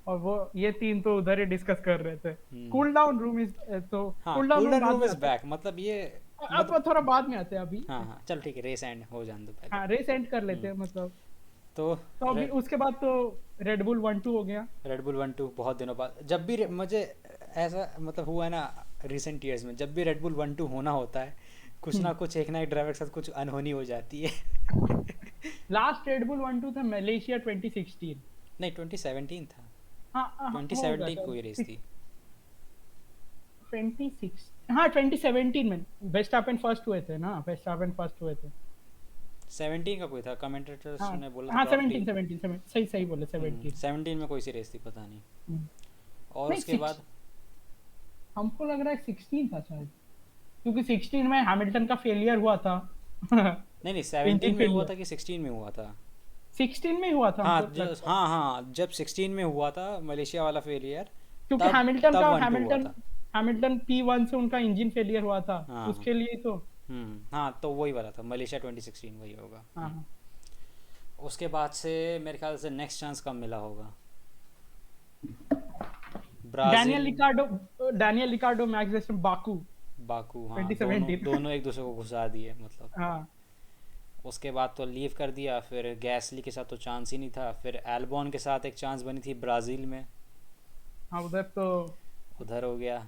S1: और वो ये तीन तो उधर ही डिस्कस कर रहे थे।
S2: हम्म।
S1: कूल डाउन रूम इज, तो
S2: हाँ
S1: कूल डाउन रूम
S2: कूलर
S1: बाद
S2: रूम
S1: में
S2: इज
S1: आते
S2: बैक, मतलब ये
S1: हैं, अब
S2: मतलब।
S1: थोड़ा बाद में आते हैं अभी।
S2: हाँ हाँ चल ठीक है, रेस एंड हो जाने दो पहले।
S1: हाँ, रेस एंड कर लेते
S2: हम्म।
S1: हैं मतलब।
S2: तो
S1: तो अभी उसके बाद तो रेडबुल 1-2 हो गया।
S2: रेडबुल 1-2 बहुत दिनों बाद, जब भी मुझे ऐसा मतलब हुआ है ना, रिसेंट ईयर्स में जब भी रेडबुल 1-2 होना होता है, कुछ ना कुछ एक ना एक ड्राइवर के साथ कुछ अनहोनी हो जाती है।
S1: लास्ट रेडबुल 1-2 था मलेशिया 2016।
S2: नहीं 2017 था।
S1: हाँ हाँ, होगा
S2: 2017 कोई रेस थी।
S1: 26, हाँ 2017 में वेस्टैपेन फर्स्ट हुए थे ना, वेस्टैपेन फर्स्ट हुए थे।
S2: 17 का कोई था, कमेंटेटर्स
S1: हाँ
S2: ने बोला था
S1: हाँ,
S2: प्रॉब्ली।
S1: 17 सही सही बोले 17।
S2: 17 में कोई सी रेस थी, पता नहीं। और
S1: नहीं,
S2: उसके
S1: 6,
S2: बाद
S1: हमको लग रहा है 16 था शायद, क्योंकि 16 में हैमिल्टन का फेलियर हुआ था।
S2: नहीं नहीं
S1: इंजन
S2: 17 में हुआ
S1: फेलियर
S2: था कि 16 में हुआ था।
S1: 16 में हुआ था
S2: हाँ
S1: हमको लगता है।
S2: हाँ हाँ, जब 16 में हुआ था मलेशिया वाला फेलियर,
S1: क्योंकि
S2: तब
S1: हैमिल्टन
S2: तब
S1: का
S2: 1-2 हुआ
S1: हैमिल्टन
S2: था।
S1: हैमिल्टन P1 से उनका इंजन फेलियर हुआ था,
S2: हाँ हाँ।
S1: उसके लिए तो।
S2: हाँ तो वही वाला था, मलेशिया 2016 वही होगा।
S1: हाँ हाँ,
S2: उसके बाद से मेरे ख्याल से नेक्स्ट चांस कब मिला होगा,
S1: Daniel
S2: Brazil.
S1: Ricciardo, Daniel Ricciardo, Max Verstappen, Baku
S2: Baku, हाँ दोनों
S1: 2017।
S2: दोनों एक दूसरे को घुसा दिए मतलब।
S1: हाँ
S2: उसके बाद तो लीव कर दिया, फिर गैसली के साथ तो चांस ही नहीं था, फिर एल्बॉन के साथ एक चांस बनी थी ब्राज़ील में,
S1: हाँ, उधर तो।
S2: उधर हो गया।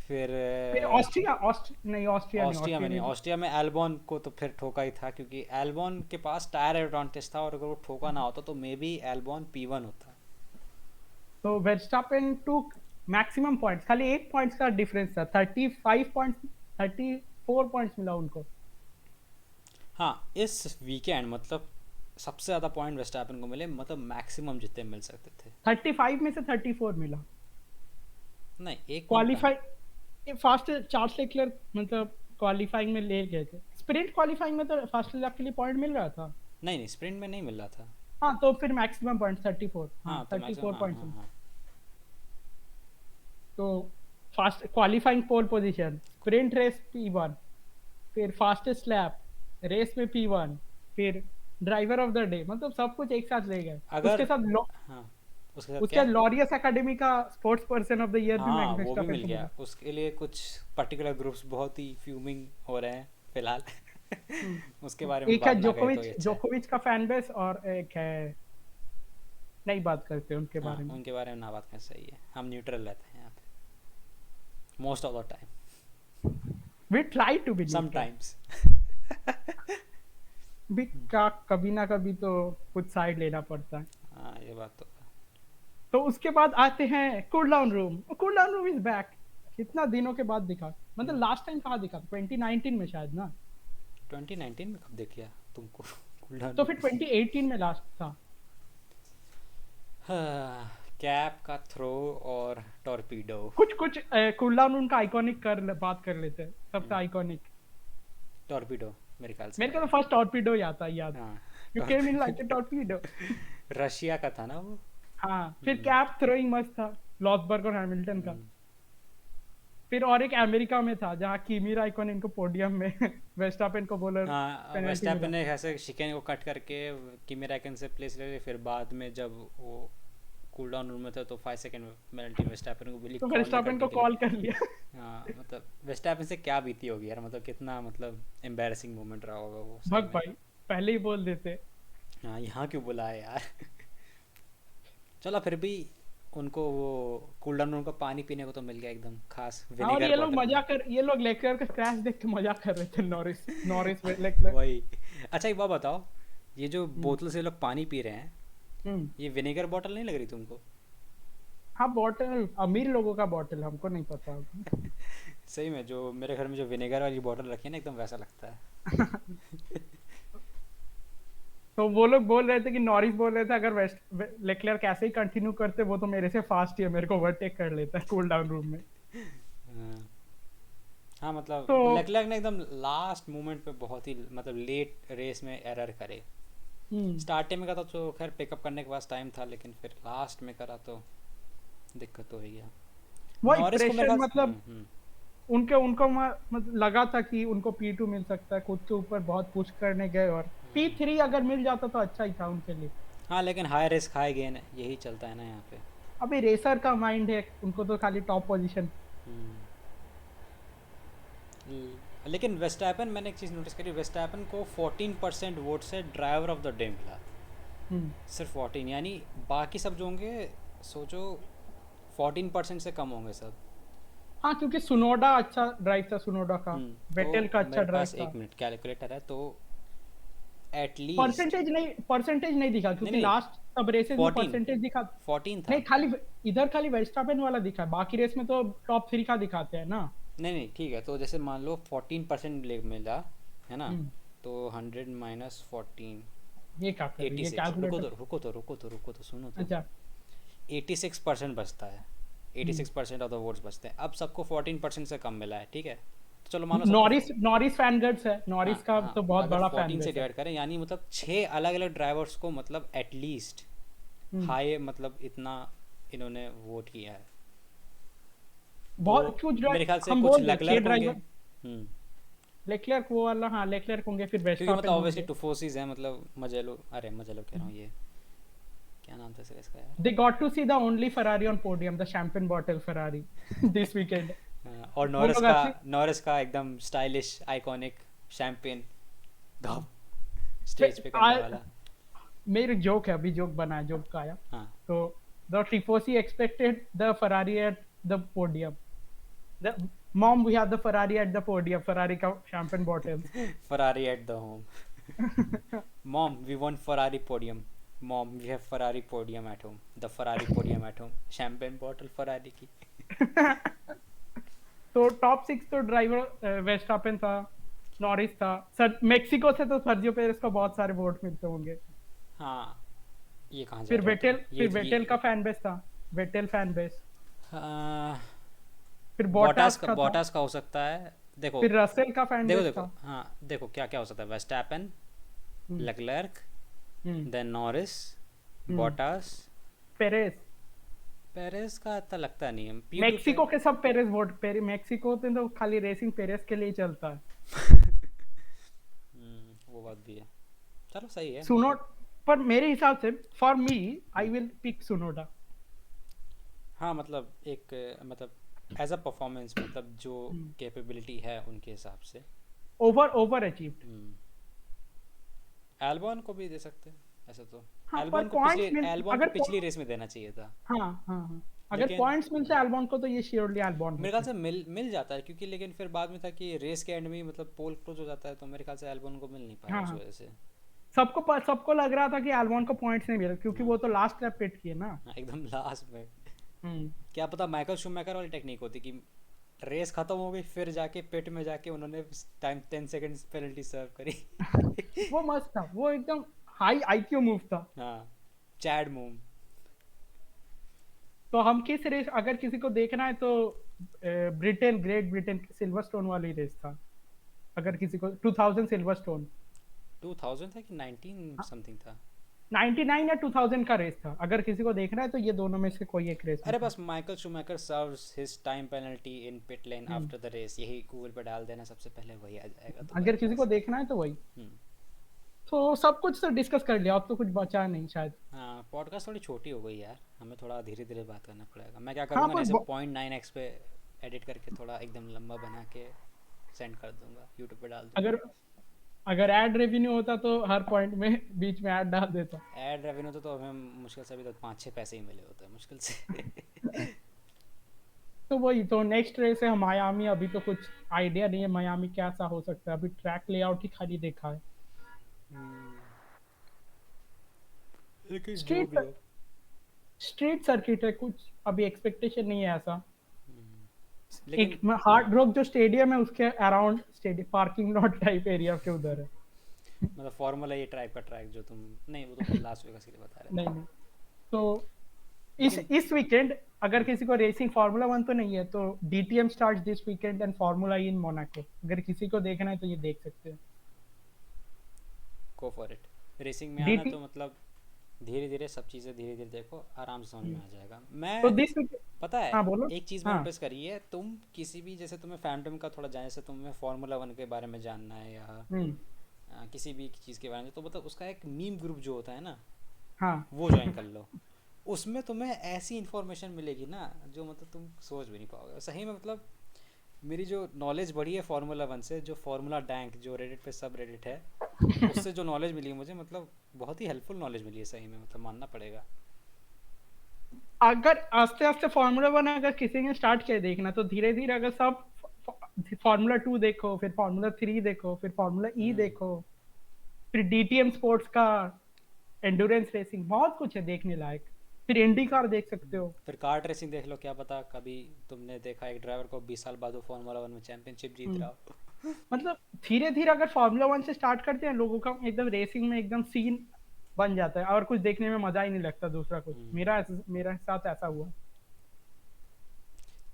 S2: फिर
S1: फिर ऑस्ट्रिया, नहीं, ऑस्ट्रिया नहीं,
S2: ऑस्ट्रिया में
S1: ऑस्ट्रिया
S2: नहीं,
S1: नहीं।
S2: ऑस्ट्रिया में एल्बॉन को तो फिर ठोका ही था, क्योंकि एल्बॉन के पास टायर एडवांटेज था, और अगर वो ठोका ना होता तो मे बी एल्बॉन P1 होता।
S1: तो वेस्टापेन टू मैक्सिमम पॉइंट्स, खाली 8 पॉइंट्स का डिफरेंस था, 35 पॉइंट्स, 34 पॉइंट्स मिला उनको।
S2: हाँ इस वीकेंड मतलब सबसे ज़्यादा पॉइंट वेस्टापन को मिले, मतलब मैक्सिमम जितने मिल सकते थे।
S1: 35 में से 34 मिला।
S2: नहीं एक पॉइंट का।
S1: क्वालिफाई फास्ट चार्ल्स लेक्लर्क मतलब क्वालिफाइंग में ले गए थे, स्प्रिंट क्वालिफाइंग में तो फास्ट लैप के लिए पॉइंट मिल रहा था।
S2: नहीं नहीं स्प्रिंट में नहीं मिल रहा था।
S1: हाँ, तो फिर मैक्सिमम पॉइंट 34, हाँ
S2: हाँ तो
S1: थर्टी
S2: मैक्सिमम,
S1: फोर
S2: हाँ हाँ
S1: पॉइंट्स
S2: हाँ।
S1: तो fast qualifying pole position, sprint race P1, फिर फास्टेस्ट लैप, रेस में P1, फिर ड्राइवर ऑफ द डे, मतलब सब कुछ एक साथ ले गए।
S2: अगर
S1: उसके साथ
S2: हाँ उसके साथ
S1: उसके
S2: क्या?
S1: लॉरियस एकेडमी का sports person of the year भी
S2: हाँ
S1: मैक्स
S2: वो भी
S1: वर्स्टेपेन
S2: मिल
S1: को
S2: गया,
S1: मिला।
S2: उसके लिए कुछ पर्टिकुलर ग्रुप्स बहुत ही फ्यूमिंग हो रहे हैं फिलहाल। उसके बारे में
S1: एक है
S2: बात ना करें तो ही अच्छा है।
S1: जोकोविच का फैन बेस, और एक है, नहीं बात करते उनके
S2: हाँ
S1: बारे में।
S2: उनके बारे में ना बात करना सही है, हम न्यूट्रल रहते हैं यहाँ पे most of the time,
S1: we try to be neutral.
S2: Sometimes.
S1: भी का कभी ना कभी तो कुछ साइड लेना पड़ता है।
S2: हाँ ये बात तो है।
S1: तो उसके बाद आते हैं cool down room. Cool down room is back. कितना दिनों के बाद दिखा, मतलब लास्ट टाइम कहाँ दिखा, 2019 में शायद ना।
S2: 2019 में कब देख लिया तुमको? कूलडाउन
S1: तो फिर
S2: रूम।
S1: 2018 में लास्ट था।
S2: कैप का थ्रो और टॉर्पीडो।
S1: कुछ कुछ कूल डाउन रूम का आइकॉनिक बात कर लेते हैं, सबसे आइकॉनिक।
S2: टॉर्पीडो मेरे ख्याल से
S1: मेरे को तो
S2: है।
S1: फर्स्ट टॉर्पीडो ही आता है याद।
S2: हाँ
S1: you came in like
S2: torpedo.
S1: A torpedo.
S2: Russia का था ना वो।
S1: हाँ, फिर
S2: हम्म,
S1: कैप थ्रोइंग मस्त था, लॉसबर्ग और हैमिल्टन का।
S2: हम्म।
S1: फिर और एक अमेरिका में था जहाँ किमी राइकोन इनको पोडियम में वेस्टापेन को बॉलर
S2: हाँ
S1: पेनल्टी
S2: वेस्टैपन
S1: मिला।
S2: ने ऐसे शिकेन को कट करके किमी रैकन से प्लेस ले ली, फिर बाद में जब वो कूल डाउन रूम में थे तो 5 सेकंड पेनल्टी वेस्टैपन को मिली
S1: तो
S2: कॉर्नर
S1: वेस्टापेन
S2: करने
S1: को
S2: के लिए।
S1: कॉल कर लिया।
S2: हाँ मतलब वेस्टैपन से क्या बीती होगी यार, मतलब कितना मतलब एम्बैरेसिंग मोमेंट रहा होगा वो सही
S1: भग
S2: में।
S1: भाई, पहले ही बोल देते।
S2: हाँ यहाँ क्यों बुलाया यार। चलो फिर भी उनको वो कूल डाउन रूम का पानी पीने को तो मिल गया, एकदम खास
S1: हाँ, और
S2: विनेगर बॉटल में।
S1: ये लोग लेक्लर का क्रैश देख के मजा कर रहे थे, नॉरिस नॉरिस लेक्लर।
S2: वही। अच्छा एक बात बताओ, ये जो
S1: हम्म।
S2: बोतल से लोग पानी पी रहे हैं,
S1: हम्म।
S2: ये विनेगर बॉटल नहीं लग रही तुमको?
S1: हाँ, बॉटल अमीर लोगों का बॉटल, हमको नहीं पता होगा।
S2: सही में जो मेरे घर में जो विनेगर वाली बॉटल रखी है ना, एकदम वैसा लगता है।
S1: तो वो लोग बोल रहे थे कि नॉरिस बोल रहे थे अगर लेक्लर कैसे ही कंटिन्यू करते, वो तो मेरे से फास्ट ही है, मेरे को ओवरटेक कर लेता है कूल डाउन रूम में।
S2: हाँ हाँ, मतलब
S1: तो
S2: लेक्लर्क ने एकदम लास्ट मोमेंट पे बहुत ही मतलब लेट रेस में एरर करे।
S1: हम्म,
S2: स्टार्टिंग में का तो खैर पिकअप करने के पास टाइम था, लेकिन फिर लास्ट में करा तो दिक्कत तो हो गया।
S1: वही
S2: नॉरिस को मेरे
S1: प्रेशर,
S2: ख्याल से
S1: मतलब उनके उनको मतलब लगा था कि उनको P2 मिल सकता है, खुद के ऊपर बहुत पुश करने गए, और P3 अगर मिल जाता तो अच्छा ही था उनके लिए।
S2: हाँ लेकिन हाई रिस्क हाई गेन यही चलता है ना यहाँ पे।
S1: अभी रेसर का माइंड है, उनको तो खाली टॉप पोजीशन।
S2: हम्म। लेकिन वेस्टैपन, मैंने एक चीज़ नोटिस करी, वेस्टैपन को 14% वोट से ड्राइवर ऑफ द डे मिला।
S1: हम्म।
S2: सिर्फ 14, यानी बाकी सब जो होंगे सोचो 14% से कम होंगे सब।
S1: हाँ, क्योंकि सुनोडा अच्छा ड्राइव था, सुनोडा का।
S2: तो
S1: वेटेल का अच्छा
S2: मेरे
S1: ड्राइव
S2: पास
S1: था।
S2: 1 मिनट कैलकुलेटर है तो एटलीस्ट,
S1: परसेंटेज नहीं दिखा,
S2: नहीं
S1: क्योंकि
S2: नहीं,
S1: लास्ट सब रेसेस में
S2: 14,
S1: परसेंटेज दिखा।
S2: 14
S1: नहीं,
S2: था।
S1: खाली इधर खाली वेस्टापेन वाला दिखा है, बाकी रेस में तो टॉप 3 का दिखाते हैं ना।
S2: नहीं नहीं ठीक है, तो जैसे मान लो 14% मिला है ना,
S1: हम्म।
S2: तो 100 माइनस 14,
S1: ये क्या कर रही है
S2: 86। रुको
S1: कैलकुलेटर?
S2: तो रुको तो रुको तो रुको तो सुनो तो।
S1: अच्छा।
S2: 86% बचता है,
S1: हम्म।
S2: 86% ऑफ द वोट्स बचते हैं। अब सबको 14% से कम मिला है, ठीक है, तो चलो मान लो सबको
S1: नॉरिस फैन गर्ड्स है,
S2: हाँ
S1: नॉरिस का
S2: हाँ,
S1: तो बहुत
S2: अगर
S1: बड़ा फैन
S2: 14 से
S1: बेस है।
S2: डिवाइड करें यानी मतलब 6 अलग अलग ड्राइवर्स को मतलब एटलीस्ट
S1: हम्म।
S2: हाई मतलब इतना इन्होंने वोट किया है। तो
S1: बहुत कुछ
S2: मेरे ख्याल से
S1: हम
S2: कुछ
S1: बोल रहे 6
S2: लेक्लर्क होंगे।
S1: ड्राइवर। लेक्लर्क वो वाला, हाँ लेक्लर्क होंगे, फिर
S2: क्योंकि मतलब
S1: वेस्टापेन
S2: ऑब्वियसली
S1: होंगे।
S2: टुफोसिस है, मतलब मजेलो, अरे मजेलो कह रहा हूँ, ये क्या नाम था सर इसका यार।
S1: They got to see the only Ferrari on podium, the champagne bottle Ferrari, this weekend.
S2: और
S1: वो
S2: नॉरिस
S1: लोग
S2: का,
S1: असली।
S2: नॉरिस का एकदम स्टाइलिश आइकॉनिक शैम्पेन घप स्टेज
S1: फिर
S2: पे करने वाला।
S1: मेरी जोक है, अभी जोक बना है, जोक का आया।
S2: हाँ
S1: तो the Tifosi expected the Ferrari at the podium. The mom, we have the Ferrari at the podium. Ferrari का champagne bottles.
S2: Ferrari at the home. Mom we want Ferrari podium, mom we have Ferrari podium at home, the Ferrari podium at home, champagne bottle Ferrari की।
S1: तो टॉप 6 तो ड्राइवर वेस्टापेन था, नॉरिस था, सर मेक्सिको से तो सर्जियो पेरेस को बहुत सारे वोट मिलते होंगे।
S2: हाँ ये कहाँ जा रहे हो तुम,
S1: फिर
S2: ये
S1: वेटेल का फैन बेस था, वेटेल फैन बेस।
S2: हाँ,
S1: फिर
S2: बॉटास
S1: बॉटास
S2: का,
S1: का था।
S2: बॉटास का हो सकता है। देखो
S1: फिर रसेल का फैन
S2: देखो
S1: बेस
S2: देखो
S1: था।
S2: हाँ देखो क्या क्या हो सकता है, वेस्टैपन,
S1: हम्म।
S2: लेक्लर्क,
S1: हम्म।
S2: देन नॉरिस,
S1: हम्म।
S2: बॉटास,
S1: पेरेस।
S2: पेरेस का इतना लगता नहीं है, P2 पे।
S1: मेक्सिको के सब पेरेस वोट, मेक्सिको में तो खाली रेसिंग पेरेस के लिए ही चलता है।
S2: वो बात भी है, चलो सही है
S1: सुनो,
S2: मतलब।
S1: पर मेरे हिसाब से for me, I will pick Tsunoda.
S2: हाँ मतलब एक मतलब एज अ परफॉर्मेंस मतलब जो कैपेबिलिटी है उनके हिसाब से।
S1: Over over achieved.
S2: एल्बॉन को भी दे सकते हैं ऐसा तो।
S1: हाँ पर पॉइंट्स मिल,
S2: एल्बॉन को
S1: अगर
S2: पिछली रेस में देना चाहिए था।
S1: हाँ हाँ हाँ, अगर
S2: लेकिन
S1: पॉइंट्स मिलते एल्बॉन को तो ये श्योरली एल्बॉन
S2: मेरे ख्याल
S1: होते।
S2: से मिल जाता है क्योंकि लेकिन फिर बाद में था कि रेस के एंड में ही मतलब पोल क्लोज हो जाता है तो मेरे ख्याल से एल्बॉन को मिल नहीं पाया
S1: हाँ
S2: उस
S1: हाँ,
S2: वजह से।
S1: सबको लग रहा था कि एल्बॉन को पॉइंट्स नहीं मिले क्योंकि
S2: हाँ
S1: वो तो लास्ट लैप पिट किए ना।
S2: हाँ, एकदम लास्ट में।
S1: हम्म।
S2: क्या पता माइकल शूमेकर वाली टेक्निक होती कि रेस खत्म हो गई फिर जाके पिट में जाके उन्होंने टाइम 10 सेकंड्स पेनल्टी सर्व करी।
S1: वो मस्त था, वो एकदम हाई आईक्यू मूव था।
S2: हाँ चैड मूव।
S1: तो हम किस रेस, अगर किसी को देखना है तो ब्रिटेन, ग्रेट ब्रिटेन सिल्वरस्टोन वाली रेस था, अगर किसी को 2000 सिल्वरस्टोन।
S2: 2000 था कि 19 समथिंग था।
S1: 99 या 2000 का रेस था, अगर किसी को देखना है तो ये दोनों में से कोई एक रेस में
S2: अरे
S1: था।
S2: बस Michael Schumacher serves his time penalty in pit lane
S1: hmm,
S2: after the race यही गूगल पे डाल देना सबसे पहले वही आ जाएगा
S1: अगर
S2: तुम्हारे
S1: किसी को
S2: पास।
S1: देखना है तो वही।
S2: हम्म।
S1: तो सब कुछ तो डिस्कस कर लिया, अब तो कुछ बचा नहीं शायद।
S2: हाँ पॉडकास्ट थोड़ी छोटी हो गई यार हमें थोड़ा धीरे धीरे बात करना पड़ेगा। मैं क्या
S1: हाँ
S2: करूँगा ना
S1: पर
S2: ऐसे 0.9x पे एडिट करके थोड़ा एकदम लंबा बना के सेंड कर दूंगा यूट्यूब पे डाल दूंगा।
S1: अगर अगर एड रेवेन्यू होता तो हर पॉइंट में बीच में ऐड डाल देता।
S2: एड रेवेन्यू तो हमें मुश्किल से अभी तो 5-6 पैसे ही मिले होते हैं मुश्किल से।
S1: तो वही तो नेक्स्ट रेस है मायामी, अभी तो कुछ आइडिया नहीं है मायामी कैसा हो सकता है, अभी ट्रैक लेआउट ही खाली देखा है।
S2: लेकिन जो
S1: स्ट्रीट
S2: भी हो।
S1: स्ट्रीट सर्किट है, कुछ अभी एक्सपेक्टेशन नहीं है ऐसा। एक
S2: लेकिन
S1: हार्ड रॉक जो स्टेडियम है उसके around stadium parking lot type area के उधर है।
S2: मतलब फार्मूला ये टाइप का ट्रैक जो तुम नहीं वो तो तुम लास्ट वेगास के लिए बता रहे
S1: नहीं
S2: थे।
S1: नहीं, तो
S2: लेकिन
S1: इस वीकेंड अगर किसी को रेसिंग फार्मूला वन तो नहीं है तो DTM start this weekend and formula in Monaco, अगर किसी को देखना है तो ये देख सकते हैं।
S2: Go for it. रेसिंग में आना
S1: डीटी
S2: तो मतलब धीरे धीरे सब चीज़ें धीरे धीरे देखो आराम से समझ में आ जाएगा।
S1: तो
S2: मैं
S1: दिस वीक।
S2: पता है
S1: हाँ बोलो।
S2: एक चीज़ मैं
S1: हाँ।
S2: नोटिस करी है तुम किसी भी जैसे तुम्हें फैंटम का थोड़ा जाने से तुम्हें फार्मूला वन के बारे में जानना है या
S1: हम्म।
S2: किसी भी चीज़ के बारे में तो मतलब उसका एक मीम ग्रुप जो होता है ना
S1: हाँ।
S2: वो ज्वाइन कर लो। उसमें तुम्हें ऐसी इन्फॉर्मेशन मिलेगी ना जो मतलब तुम सोच भी नहीं पाओगे सही में मतलब। मेरी जो नॉलेज बढ़ी है फार्मूला वन से जो फार्मूला डैंक जो रेडिट पे सब रेडिट है उससे जो नॉलेज मिली है मुझे मतलब बहुत ही हेल्पफुल नॉलेज मिली है सही में मतलब मानना पड़ेगा।
S1: अगर आस्ते आस्ते फार्मूला वन अगर किसी ने स्टार्ट किया देखना तो धीरे धीरे अगर सब फार्मूला टू देखो, फिर फार्मूला थ्री देखो, फिर फार्मूला ई
S2: हम्म।
S1: देखो, फिर डीटीएम स्पोर्ट्स का एंडोरेंस रेसिंग, बहुत कुछ है देखने लायक। फिर इंडी कार देख सकते हो।
S2: फिर कार्ट रेसिंग देख लो क्या पता कभी तुमने देखा एक ड्राइवर को 20 साल बाद वो फार्मूला वन में चैंपियनशिप जीत
S1: हम्म,
S2: रहा हो।
S1: मतलब धीरे धीरे अगर फार्मूला वन से स्टार्ट करते हैं लोगों का एकदम रेसिंग में एकदम सीन बन जाता है और कुछ देखने में मजा ही नहीं लगता दूसरा कुछ। मेरा साथ ऐसा हुआ।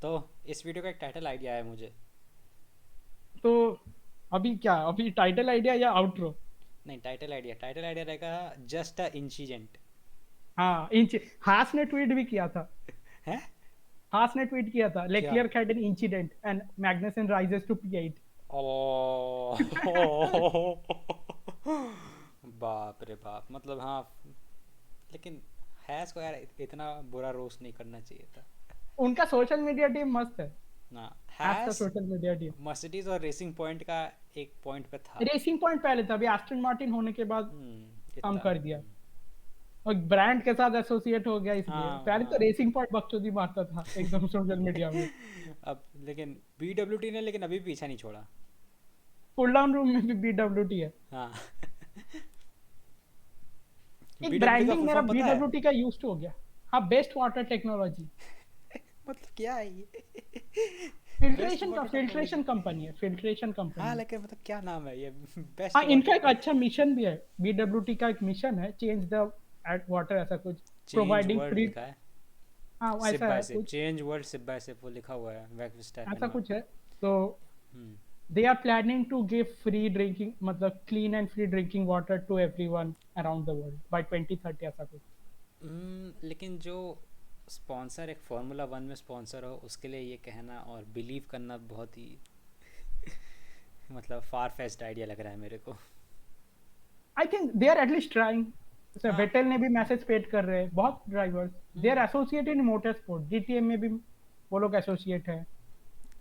S2: तो इस वीडियो का एक टाइटल आइडिया है मुझे।
S1: तो अभी क्या, अभी टाइटल आइडिया या आउटरो?
S2: नहीं टाइटल आइडिया रहेगा जस्ट अ इंसिडेंट।
S1: हाँ इंच, हास ने ट्वीट भी किया था।
S2: है
S1: हास ने ट्वीट किया था
S2: क्या?
S1: Leclerc had an incident and Magnussen rises to P8।
S2: ओ बाप रे बाप मतलब हाँ। लेकिन हैस को यार इतना बुरा रोस्ट नहीं करना चाहिए था
S1: उनका सोशल मीडिया टीम मस्त है।
S2: ना।
S1: हास का
S2: हैस
S1: सोशल मीडिया टीम।
S2: मर्सिडीज और रेसिंग पॉइंट का एक पॉइंट पे था।
S1: रेसिंग पॉइंट पहले था, अभी एस्टन मार्टिन होने के बाद कम
S2: इतना
S1: कर दिया और ब्रांड के साथ एसोसिएट हो गया, इसलिए
S2: हाँ
S1: पहले तो
S2: हाँ।
S1: रेसिंग पॉइंट बकचोदी मारता था एकदम सोशल मीडिया में।
S2: अब लेकिन BWT ने लेकिन अभी भी पीछा नहीं छोड़ा।
S1: पुल डाउन रूम में भी BWT है।
S2: हाँ।
S1: एक
S2: BWT का
S1: ब्रांडिंग
S2: फुल
S1: मेरा
S2: फॉर्म पता है?
S1: BWT का यूज हो गया। हाँ, बेस्ट वाटर टेक्नोलॉजी।
S2: मतलब क्या है ये? बेस्ट
S1: फिल्ट्रेशन का
S2: वाटर टेक्नोलॉजी।
S1: फिल्ट्रेशन कंपनी है, फिल्ट्रेशन
S2: हाँ
S1: कंपनी है।
S2: लेकिन मतलब क्या नाम है ये
S1: हाँ
S2: बेस्ट वाटर
S1: इनका एक अच्छा मिशन भी है, BWT का एक मिशन है, चेंज द वाटर ऐसा कुछ,
S2: चेंज
S1: प्रोवाइडिंग
S2: वर्ल्ड
S1: फ्री।
S2: लिखा है।
S1: हाँ
S2: सिप
S1: ऐसा
S2: बाय
S1: है
S2: सिप
S1: कुछ,
S2: change world sip by sip वो लिखा हुआ है वैक
S1: ऐसा
S2: स्टेफन में।
S1: कुछ है। तो
S2: हम्म।
S1: They are planning to give free drinking, मतलब clean and free drinking water to everyone around the world by 2030 ऐसा कुछ।
S2: लेकिन जो स्पॉन्सर एक फार्मूला वन में स्पॉन्सर हो उसके लिए ये कहना और बिलीव करना बहुत ही मतलब फार फेस्ड आइडिया लग रहा है मेरे को।
S1: I think they are at least trying. जैसे
S2: हाँ।
S1: वेटेल ने भी मैसेज पेड कर रहे हैं, बहुत drivers they are
S2: hmm.
S1: Associated in motor sport, DTM में भी वो लोग एसोसिएट है।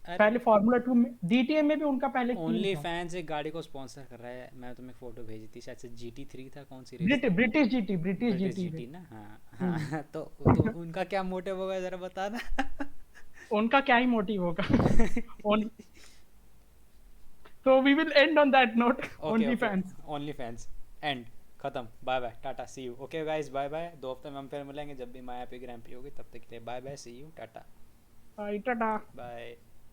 S2: अरे
S1: पहले फार्मूला 2 में, डीटीएम में भी उनका पहले एक टीम
S2: ओनली
S1: था।
S2: फैंस एक गाड़ी को स्पॉन्सर कर रहा है, मैं तुम्हें फोटो भेजी थी शायद से, GT3 था, कौन सी रेस थी?
S1: ब्रिटिश
S2: ब्रिटिश
S1: जीटी
S2: GT
S1: रे।
S2: ना, हाँ
S1: हम्म।
S2: हाँ। तो उनका क्या मोटिव होगा जरा बताना।
S1: उनका क्या ही मोटिव होगा। उन तो we will end on that note.
S2: Okay
S1: only
S2: okay,
S1: fans.
S2: Only fans, end, खत्म, bye bye tata see you. Okay guys, bye bye, 2 हफ्ते में हम फिर मिलेंगे जब भी माया पे ग्रैंड प्री होगी, तब तक के लिए bye bye, see you, tata,
S1: tata.
S2: Bye.